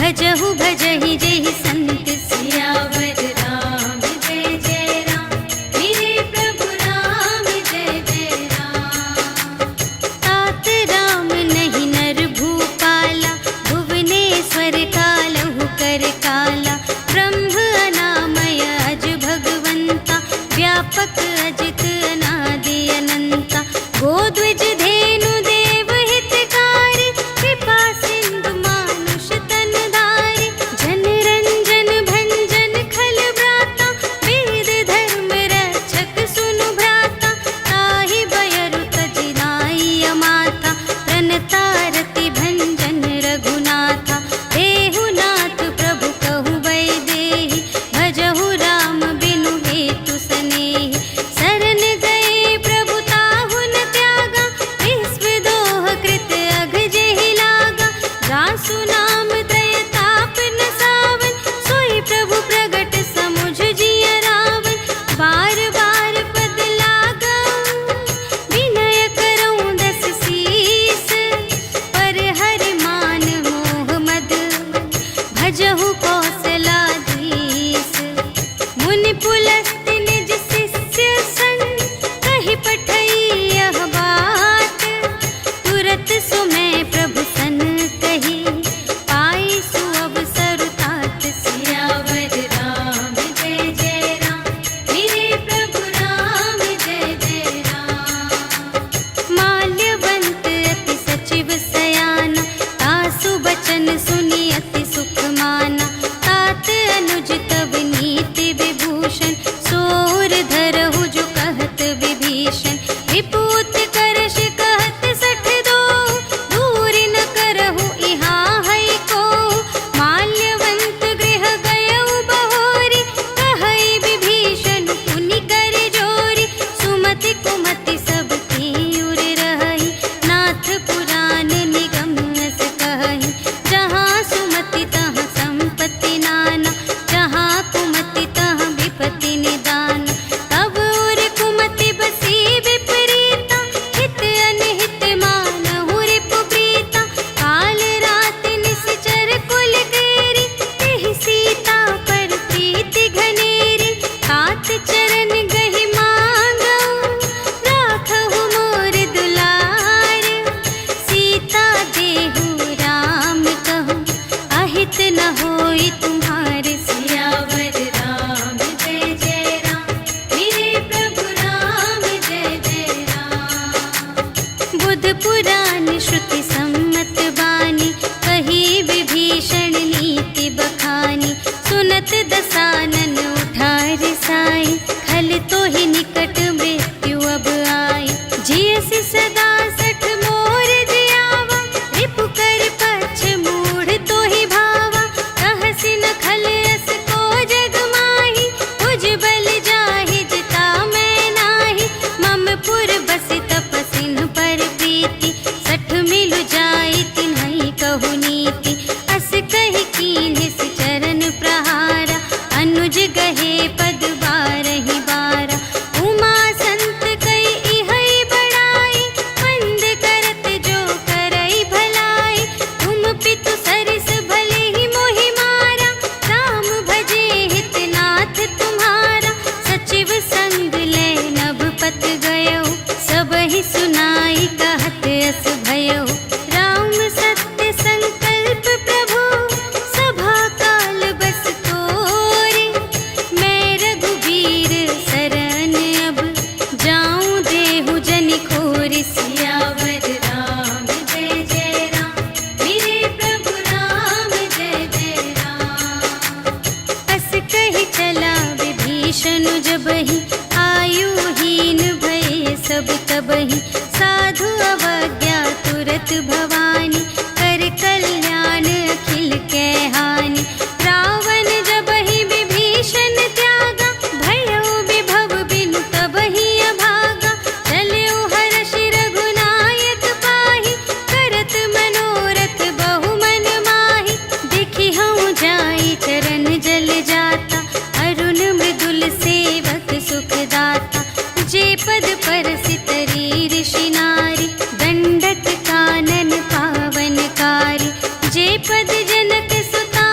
भजहु भजहि जेहि संत सियावर राम जय जय राम, मेरे प्रभु राम जय जय राम। तात राम नहीं नर भूपाला, भुवनेश्वर कालहु कर काला। ब्रह्म अनामय अज भगवंता, व्यापक अजित अनादि अनंता। गोध्वज धेनु देव हितकारी, कृपा सिंधु मानुष तन धारी। जन रंजन भंजन खल व्राता, वेद धर्म रक्षक सुनु भ्राता। ताहि बयरु तजि नाई माता, प्रणतारति भंजन रघुनाथा। देहुनाथ प्रभु कहु वैदेही, भजहु राम बिनु हेतु सनेही। शरण गए प्रभु ताहु न त्यागा, विश्व दोह कृत अघ जेहि लागा। जासु नाम त्रय ताप न सावन, सोई प्रभु प्रगट समुझ जिय रावण। बार बार पद लागऊं, विनय करऊं दस सीस। पर हरि मान मोह मद, भजहु कौशलाधीश। मुनि पुलस्त्य निज शिष्य संग, कहि पठई यह बात। तुरत सुमय प्रभु सन कही, पाई सुअवसर तात। सियावर राम जय जय राम, मेरे प्रभु राम जय जय राम। माल्यवंत अति सचिव सयाना, तासु बचन सुनि अति सुख माना। तात अनुज तब नीति विभूषण, सोर धरहु जो कहत विभीषण। विपूत करश कहत सठ दो, दूरि न करहु इहाँ है को। माल्यवंत गृह गयउ बहोरी, कहई विभीषण पुनि कर जोरी। सुमति कुमति सब की उर रहई, नाथ पुराण निगम अस कहई। जहाँ सुमति तहाँ संपत्ति नाना, जहाँ कुमति तहाँ विपत्ति निदान। तब उर कुमति बसी विपरीता, हित अनहित मानहु रिपु प्रीता। काल रात निश्चर कुल केरी, तेहि सीता पर प्रीति घनेरी। तात चरण गहि मांगऊं, राखहु मोर दुलार। सीता देहु राम कहूँ, अहित न होई तुम्हारे। सियावर राम जय जय राम, मेरे प्रभु राम जय जय राम। बुध पुराण श्रुति सम्मत बानी, कही विभीषण नीति बखानी। सुनत दसानन उठार साई, खल तो ही निकट मृत्यु अब आई। जियसि सदा सठ मोर जियावा, रिपु कर पक्ष मूढ़ तो ही भावा। कहसि न खल अस को जग माही, तुझ बल जाहि जिता मैं नाही। मम पुर बसि तपसिन पर प्रीति, सठ मिलु जाई तिन्हई कहु नीति। अस कहि कीन्हिस चरण प्रहारा, अनुज गहे पद बारहि बारा। उमा संत कई इहै बड़ाई, मंद करत जो करई भलाई। तुम पितु सरिस भले ही मोहि मारा, राम भजे हितनाथ तुम्हारा। सचिव संग ले नभ पत गयो, सबहि सुनाई कहत अस भयो। राम सत्य संकल्प प्रभु, सभा काल बस तोरे। मैं रघुबीर शरण अब, जाऊं देहु जनि खोरि। सियावर राम जय जय राम, मेरे प्रभु राम जय जय राम। अस कहि चला विभीषण जबहि, आयुहीन भये सब तबहि। साधु अवज्ञा तुरत भवानी, कर कल्याण अखिल के हानि। रावण जबहि विभीषण त्यागा, भयो विभव बिनु तबहि अभागा। चलऊ हर्षि रघुनायक पाहि, करत मनोरथ बहु मन माहि। देखि हऊँ जाई चरण जल जाता, अरुण मृदुल सेवक सुखदाता। जे पद परसितरी ऋषि नारी, दंडक कानन पावनकारी। जे पद जनक सुता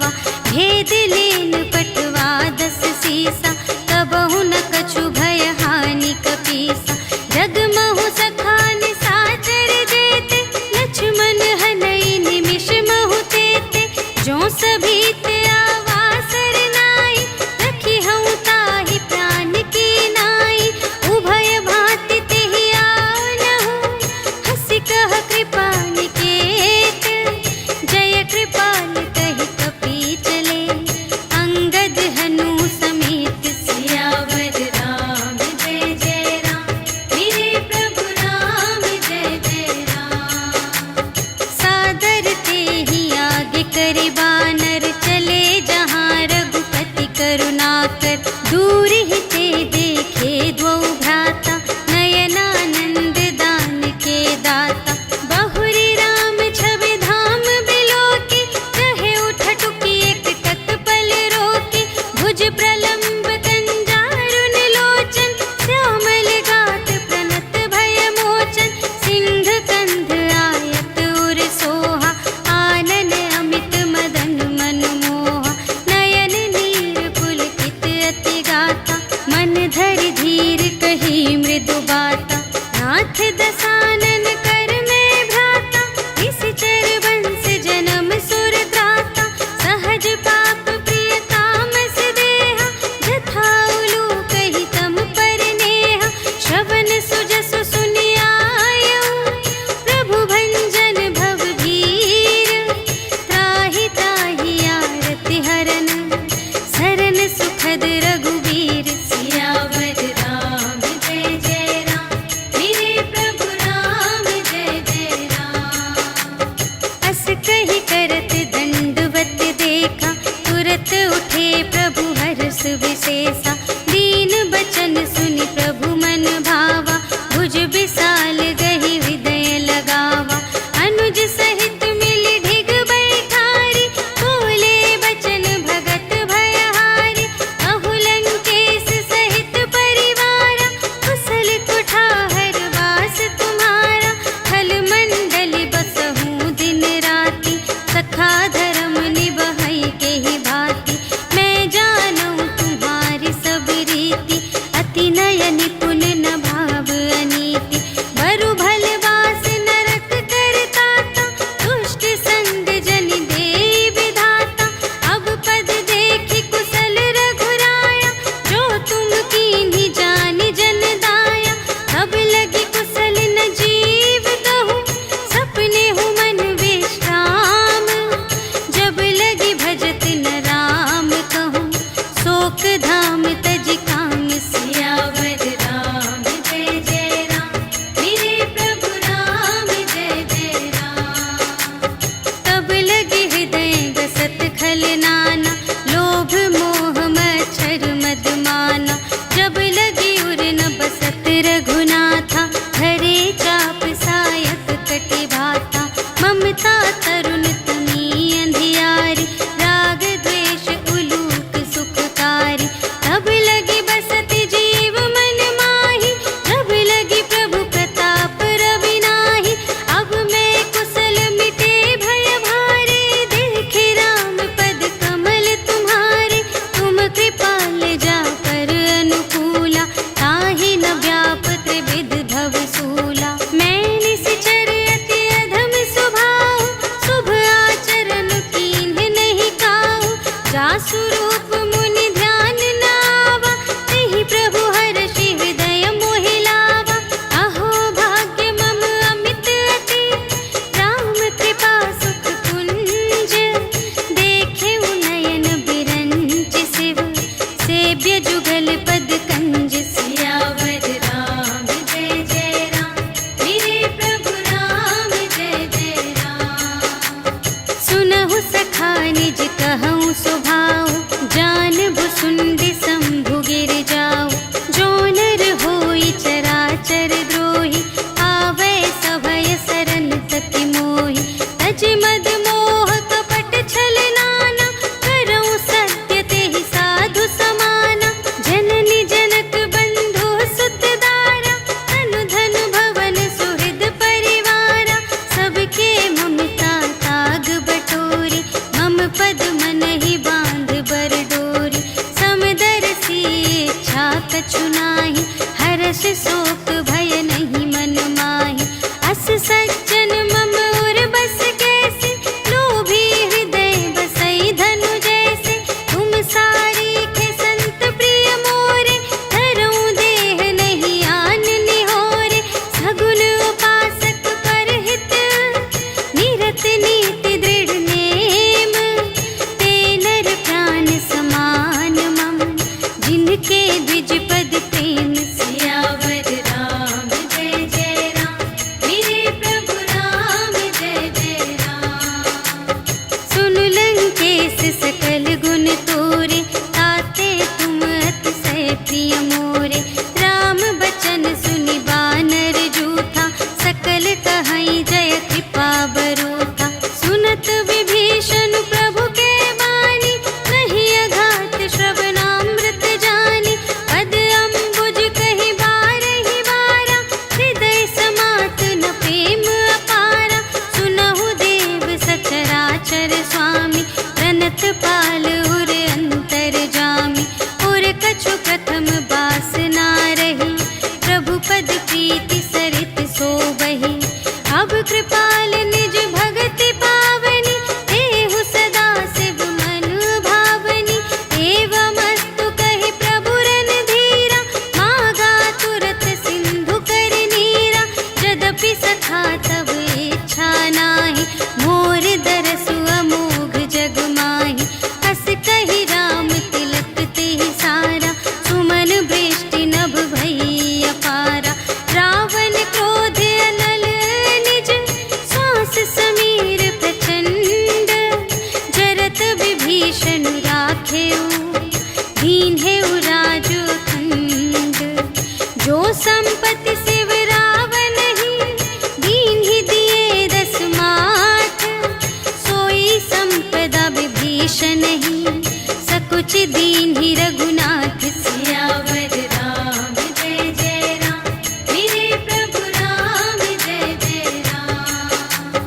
गावा। भेद लेन पटवा 10 सीसा, कबहु न कछु भय हानि कपीसा। जगमहु सखान साचर जेते, लक्ष्मण हनई निमिष महु तेते। जो सभी ते आवासर नाई, रखी हूँ ताहि प्राण की नाई। उभय भांति तेहि आनहु, हंसि कह कृपा निकेत। जय कृपाल कहि कपी चले, अंगद हनु समेत। सियावर राम जय जय राम, मेरे प्रभु राम जय जय राम। सादर तेहि आगे करे बानर, चले जहाँ रघुपति करुणाकर। दूर ही ते देखे द्वौ भ्राता, नयनानंद दान के दाता। बहुरी राम छवि धाम बिलोके, कहे उठ टुकी एक तत्पल रोके। भुज प्रलंब कंजारुन लोचन, श्यामल गात प्रणत भय मोचन। सिंह कंध आयत उर सोहा, आनन अमित मदन मनमोहा। नयन नीर पुलकित अति गाता, मन धरि धीर कही मृदु बाता। नाथ दसानन कर में भ्राता, निश्चर वंश जन्म सुर त्राता। सहज पाप प्रिय तामस देहा, जथा उलूक ही तम पर नेहा। श्रवण सुजसु सुनियायऊ, प्रभु भंजन भव भीर। त्राहि ताहि आरति हरन, सरन सुखद रघुवीर। सियावर राम जय जय राम, मेरे प्रभु राम जय जय राम। अस कहि करत दंडवत देखा, तुरत उठे प्रभु हर्ष विशेषा। दीन बचन सुनि प्रभु मन भावा, भुज विशाल गहि हृदय लगावा। अनुज सहित मिलि ढिग बैठारी, बोले बचन भगत भयहारी। अहु लंकेश सहित परिवारा, कुशल कुठार वास तुम्हारा। खल मंडली बसहु दिन राति, सखा धर्म निबहै केहि भांति। मैं जानूं तुम्हारी सब रीति, अति नय निपुण न भाव अनीति। बरु भल वास नरक करताता, दुष्ट संग जन देई विधाता। अब पद देखि कुशल रघुराया, जो तुम कीन्ही जानि जन दाया। अब लगी कुशल न जीव कहूँ, सपने हूँ मन विश्राम। जब लगी भजत न राम कहूँ, शोक धाम तज काम। सियावर राम जय जय राम, मेरे प्रभु राम जय जय राम। तब लगे हृदय गसत खल नाना, लोभ मोह मच्छर मद माना। जब लगी उर न बसत रघुनाथा, धरे चाप सायक कटि भाता। ममता तरुण तमी अंधियारी, राग द्वेष उलूक सुखकारी। तब लगी बसत जीव मन माही, जब लगी प्रभु प्रताप रवि नाही। अब मैं कुशल मिटे भय भारे, देखे राम पद कमल तुम्हारे। तुम कृपाल जा पर अनुकूला, ताहि न व्याप त्रिविध भव सूला। मैं निश्चर अति अधम स्वभाव, शुभ आचरण कीन्ह नहीं काहू। जासु रूप मुनि ध्यान न आवा, तेहि प्रभु हर्षि हृदय मोहि लावा। अहो भाग्य मम अमित अति, राम कृपा सुख कुंज। देखे नयन बिरंच शिव, सेव्य जुगल पद कंज। सियावर राम जय जय राम, मेरे प्रभु राम जय जय राम। सुनहु सखा निज कहूँ स्वभाव, जा विभीषण राखेऊ, दीन है राजू अखंड। जो संपत्ति शिव रावण ही, दीन ही दिए 10 माथ। सोई संपदा विभीषण ही, सकुच दीन ही रघुनाथ। सियावर राम जय जय राम, मेरे प्रभु राम जय जय राम।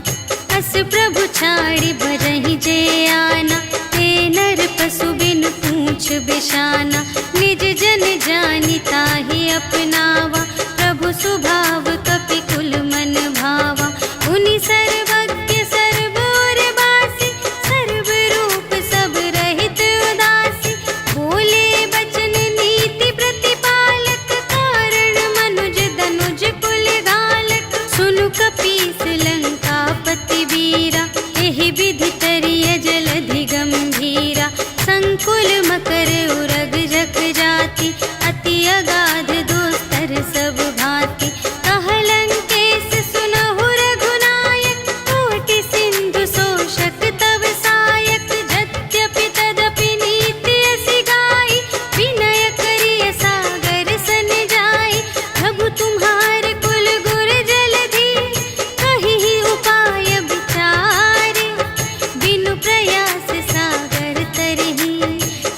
अस प्रभु छाड़ी भजहि जे आना, ते नर पशु बिन पूछ बिशाना। निज जन जानि ताहि अपनावा, प्रभु सुभाव कपि कुल मन भावा। उनि सर्वज्ञ सर्व और बासी, सर्व रूप सब रहित उदासी। बोले बचन नीति प्रतिपालक, कारण मनुज धनुज कुल घालक। सुनु कपीस लंकापति वीरा, एहि विधि तरिय जलधि गंभीरा। संकुल मकर उरग जख जाति, अति अगाध दोस्तर सब भांति। कहलंकेश सुनहु रघुनायक, कोटि सिंधु शोषक तव सायक। यद्यपि तदपि नीति असि गाई, विनय करिय सागर सन जाई। प्रभु तुम्हार कुल गुर जलधि, कहिहि उपाय विचारे। बिनु प्रयास सागर तरहि,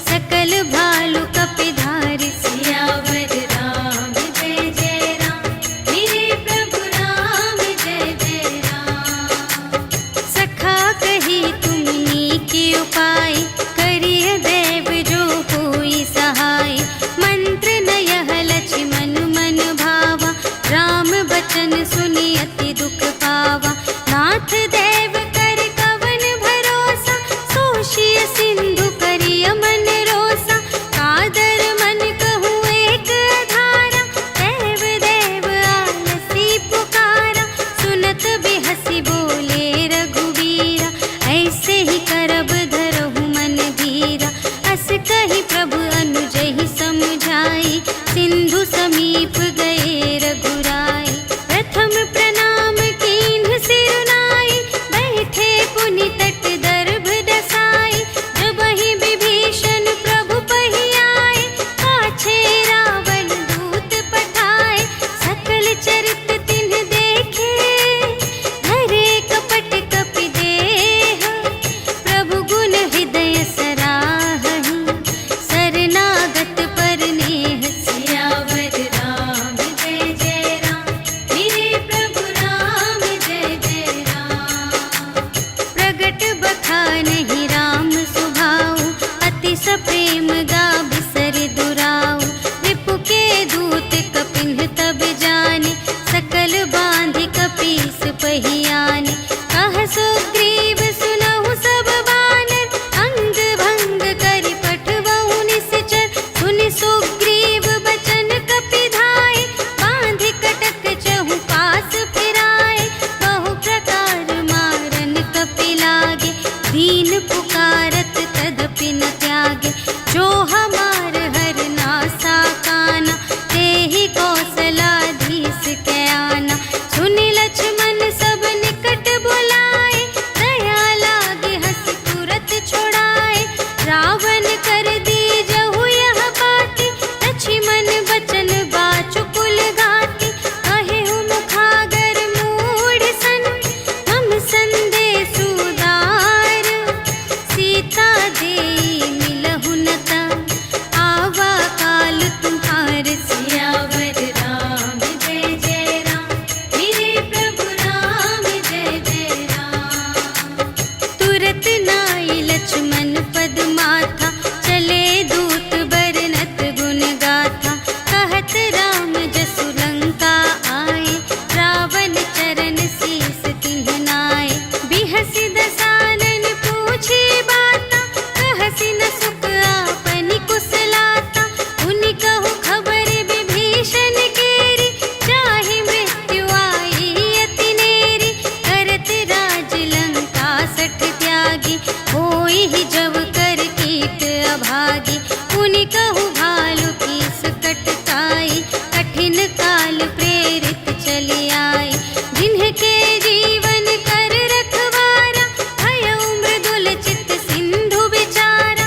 सकल भालु कपिधारि। सियावर राम जय जय राम, मेरे प्रभु राम जय जय राम। सखा कही तुमनी के उपाय, करिय देव जो होई सहाय। मंत्र नयह लक्ष्मण मन भावा, राम बचन सुनि अति दुख पावा। नाथ देव कर कवन भरोसा, सोषिय सिंधु करिय मन रोसा। कादर मन कहूँ एक धारा, देव देव आलसी पुकारा। सुनत बिहसी बोले रघुवीरा, ऐसे ही करब धरहु मन धीरा। अस कही प्रभु अनुजहि समझाई, सिंधु समीप गए रघुराई। प्रथम प्रणाम कीन्ह सिरनाई, बैठे पुनि तट दर्भ दसाई। जबहि विभीषण प्रभु पहि आए, पाछे रावण दूत पठाए। सकल चरित तिन्ह देखे, धरे कपट कपि देह। प्रभु गुण हृदय सराहहि, शरणागत पर नेह। सियावर राम जय जय राम, मेरे प्रभु राम जय जय राम। प्रगट बखानहि राम सुभाऊ, अति सप्रेम गा बिसर दुराऊ। रिपु के दूत कपिन्ह तब जाने, सकल बांधि कपीस पहि आने। कह सुग्रीव सुनहु सब बानर, अंग भंग करि पठवहु निश्चर। सुनि सुग्रीव बचन कपिधाय, बांधि कटक चहु पास फिराए। बहु प्रकार मारन कपि लागे, दीन पुकारत तदपि न त्यागे। जो हमार हर नासा काना, तेहि कौशलाधीश के आना। सुनि लक्ष्मण सब निकट बुलाए, दया लागे हँसि तुरत छुड़ाए। रावण कर दीजहु यह बाती, लक्ष्मण बचन बाचु कुल घाती। कहेहु मुखागर मूढ़ सन, हम संदेश उदार। सीता देई मिलहु न ता, आवा काल तुम्हार। सियावर राम जय जय राम, मेरे प्रभु राम जय जय राम। तुरत नाई लक्ष्मण पद माथा, चले दूत बरनत गुण गाथा। कहत राम जसु लंका आए, रावण चरण शीस तिन्ह नाए। बिहसि दसानन पूछे बाता, कहसि न सुख आपनि कुशलाता। उनि कहु खबर विभीषण केरी, चाहि मृत्यु आई अति नेरी। करत राज लंका सठ त्यागी, होई ही जब कर कीट अभागी। उनि कहु भालु कीस कटकाई, कठिन काल प्रेरित चली आई। जिन्हके जीवन कर रखवारा, भयउ मृदुल चित सिंधु विचारा।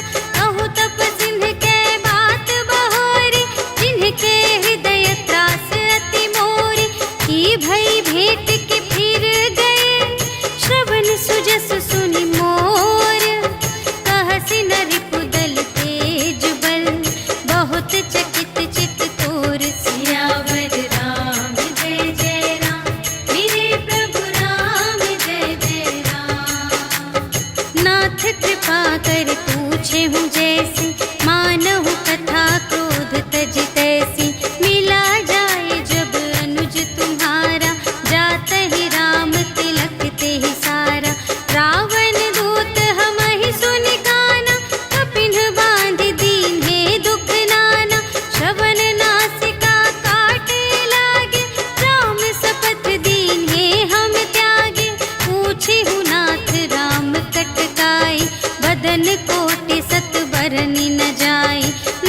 ऐसी, मानहु कथा क्रोध तज तैसी। मिला जाए जब अनुज तुम्हारा, जात ही राम तिलक ते ही सारा। रावण दूत हम ही सुन काना, कपिन बांध दीन है दुख नाना। श्रवण नासिका काटे लागे, राम शपथ दीन है हम त्यागे। पूछे हु नाथ राम कटकाई, बदन कोटि सत बरनि न जाय।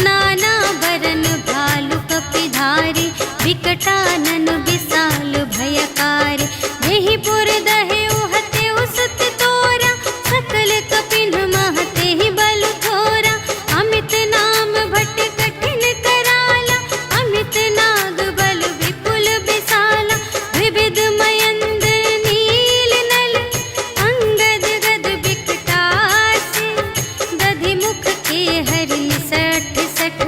नाना बरन भालु कपिधारी, विकटानन विशाल भयकारी। देहि पुर दहे उहते उसत तोरा, सकल कपिन महते ही बल थोरा। अमित नाम भट कठिन कराला, अमित नाग बल विपुल विशाला। विविध मयंद्र नील नल, अंगद गद विकटासी। दधि मुख के हरि सठ सठ,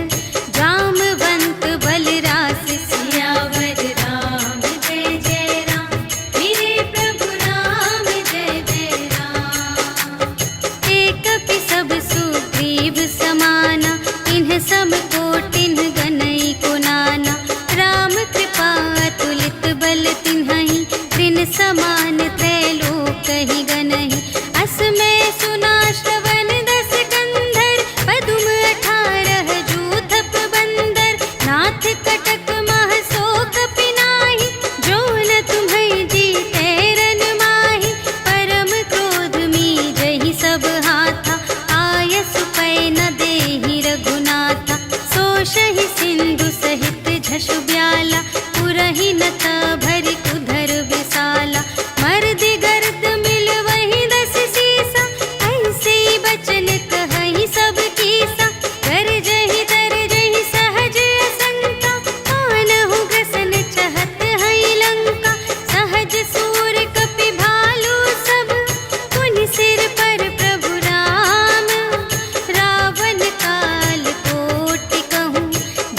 जामवंत बलरासी। सियावर राम जय जय राम, मेरे प्रभु राम जय जय राम। एक कपि सब सुग्रीव समाना, इन्ह सब कोटिन्ह गनई को नाना। राम कृपा अतुलित बल तिन्हहि, त्रिन समान त्रैलोक ही गनहि। अस मैं सुना श्रवण दस कंधर, पदुम 18 जूथप बंदर। नाथ कटक मह सो कपि नाही, जो न तुम्है जीतै रन माही। परम क्रोध मीजहि सब हाथा, आयसु पै न देहि रघुनाथा। सोषहि सिंधु सहित झषु ब्याला, पुरहि नत भरि उधर विशाला। मर्दि गर्द मिल वही 10 सीसा, ऐसे बचन कहहि सब कीसा। गरजहि तरजहि सहज असंका, मानहु ग्रसन चहत हई लंका। सहज सूर कपि भालु सब, पुनि सिर पर प्रभु राम। रावण काल कोटि कहूँ,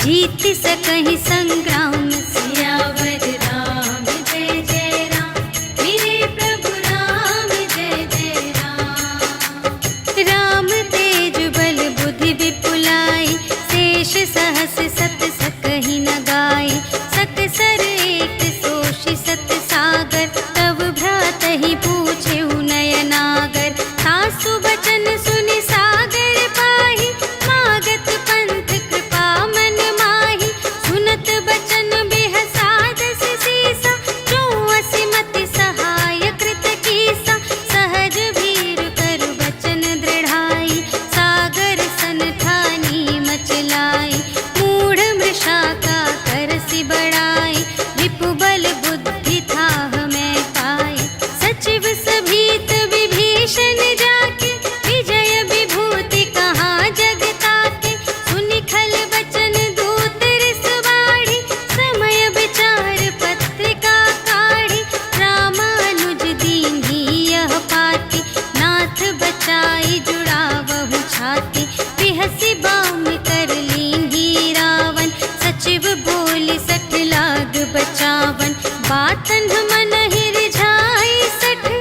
जीत सकहि संग्राम। सियावर राम जय जय राम, मेरे प्रभु राम जय जय राम। राम तेज बल बुद्धि विपुलाई, शेष सहस सत सकहि न गाय। सकसर एक सोषि सत सागर, तब भ्रातहि पूछेहु नयनागर। सासु बचन सुनि सागर पाहि, मागत पंथ कृपा मन माहि। सुनत बचन बिहसा 10 सीसा, जो असिमति सहाय कृत कीसा। सहज भीर कर बचन दृढ़ाई, सागर सन ठानी मचलाई। मूढ़ मृषा का करसि बढ़ाई, रिपु बल बुद्धि थाह मैं पाई। सचिव सभीत विभीषण जाके, विजय विभूति कहाँ जग ताके। सुनि खल बचन दूत रिस बाढ़ी, समय विचार पत्रिका काढ़ी। रामानुज दीन्ही यह पाती, नाथ बचाई जुड़ावहु छाती। बिहसि बाम कर लीन्ही रावण, सचिव बोलि 60 लाग बचावन। बातन मन ही रिझाई 60,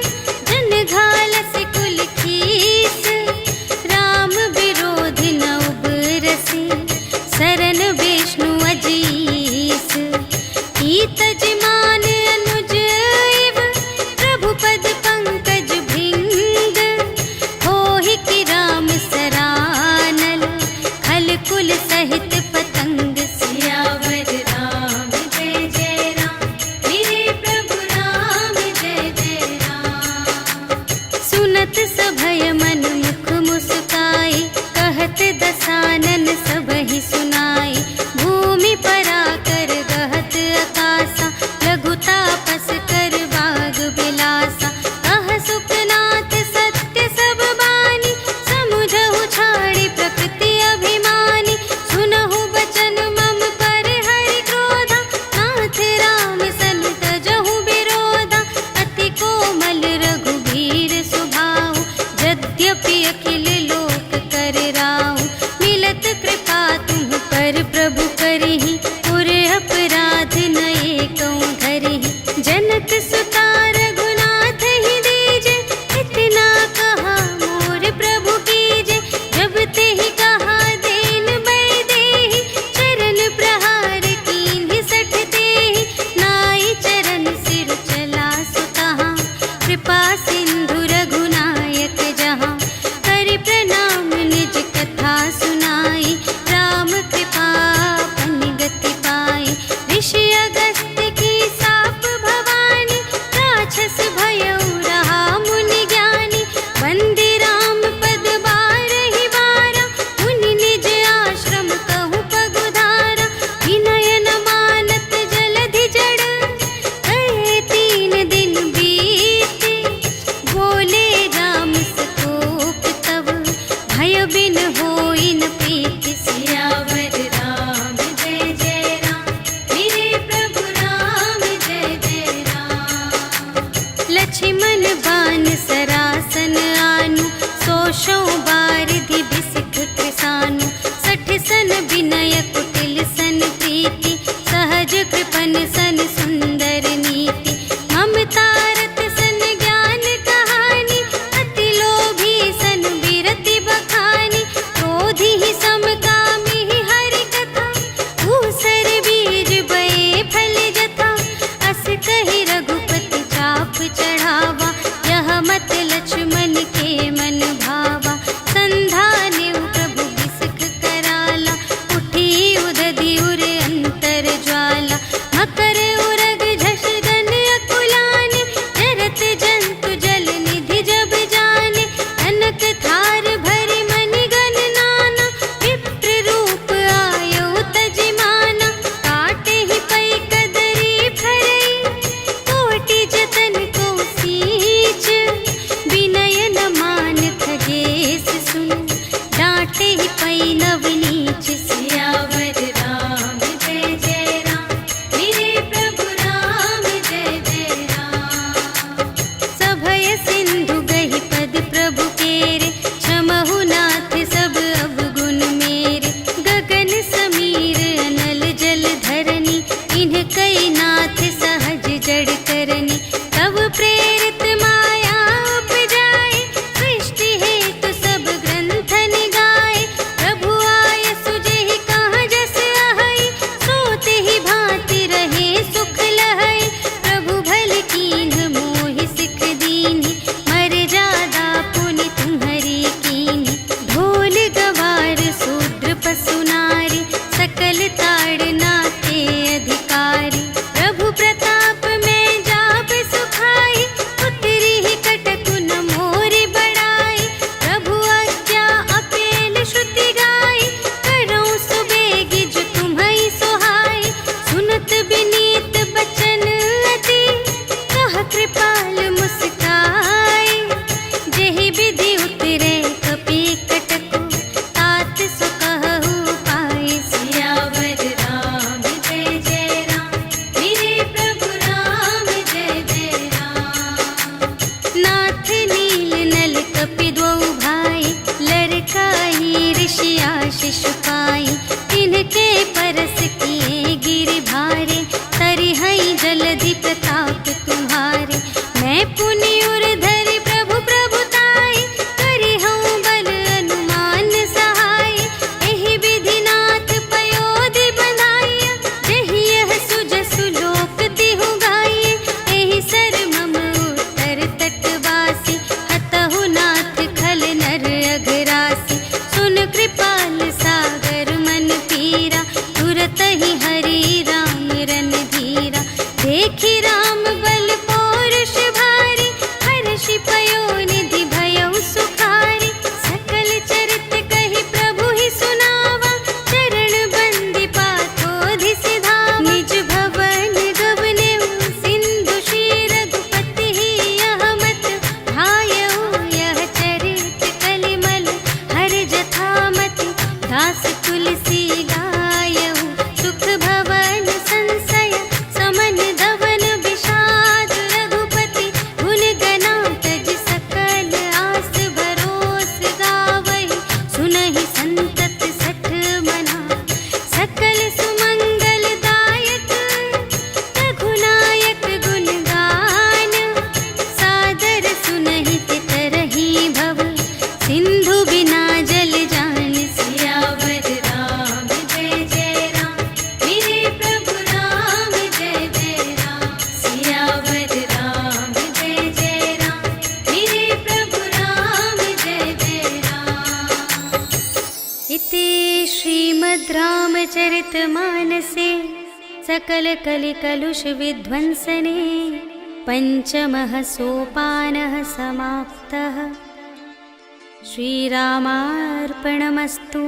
जन घालसि कुल खीस। राम विरोधि न उबरसि, शरण विष्णु अजीस। ईतज मान अनुज इव, प्रभु पद पंकज भृंग। होहि कि राम सरानल, खल कुल सहित पतंग। सियावर राम जय जय राम, मेरे प्रभु राम जय जय राम। सुनत सभय मन मुख मुस्काई, कहत दसानन सबहि सुनाई। भूमि पराकर गहत आकासा, लघु तापस कर बाग बिलासा। कह सुखनाथ सत्य सब बानी, समुझहु छाड़ी प्रकृति अभिमानी। सुनहु बचन मम पर हरि क्रोधा, नाथ राम सन तजहु विरोधा। अति कोमल रघुबीर सुभाऊ, यद्यपि अखिल लोक कर राऊ। मिलत कृपा तुम पर प्रभु करहि, पुर अपराध न एकौ धरहि। जनक सुता रघुनाथ ही दीजे, इतना कहा मोर प्रभु कीजे। जब ते ही कहा शिशुपाई, तिनके परस किए गिरि भारे, तरिहई जलधि प्रताप तुम्हारे। मैं पुनि उर धरि प्रभु प्रभुताई, करिहऊँ बल अनुमान सहाय। एहि विधि नाथ पयोधि बंधाइया, जेहि यह सुजसु लोक तिहु गाइए। एहि सर मम उत्तर तटवासी, हतहु नाथ खल नर अघरासी। सुन कृपाल सागर मन पीरा, तुरत ही हरि राम रन धीरा। देखि राम बल पौरुष भारी, हर्षि पयोनिधि भयउ सुखारी। सकल चरित कहि प्रभु ही सुनावा, चरण बंदी पाथोधि सिधावा। निज भवन गवनेउ सिंधु श्री रघुपति ही, यह मत भायउ यह चरित कलिमल हर जथामति। दास तुलसी गायउ सुख भवन संशय, समन धवन विषाद रघुपति। गुण गना तज सकल आस भरोस गावहि, सुनहि संतत सठ मना। सकल सुमंगल दायक रघुनायक गुण गान, सादर सुनहि तरहि भव, सिंधु बिना जल जान। सियावर राम जय जय राम, मेरे प्रभु राम जय जय राम। सियावर राम जय जय राम, मेरे प्रभु राम जय जय राम। इति श्रीमद् रामचरितमानसे सकल कलि कलुष विध्वंसने, पंचमः सोपानः समाप्तः। श्रीरामार्पणमस्तु।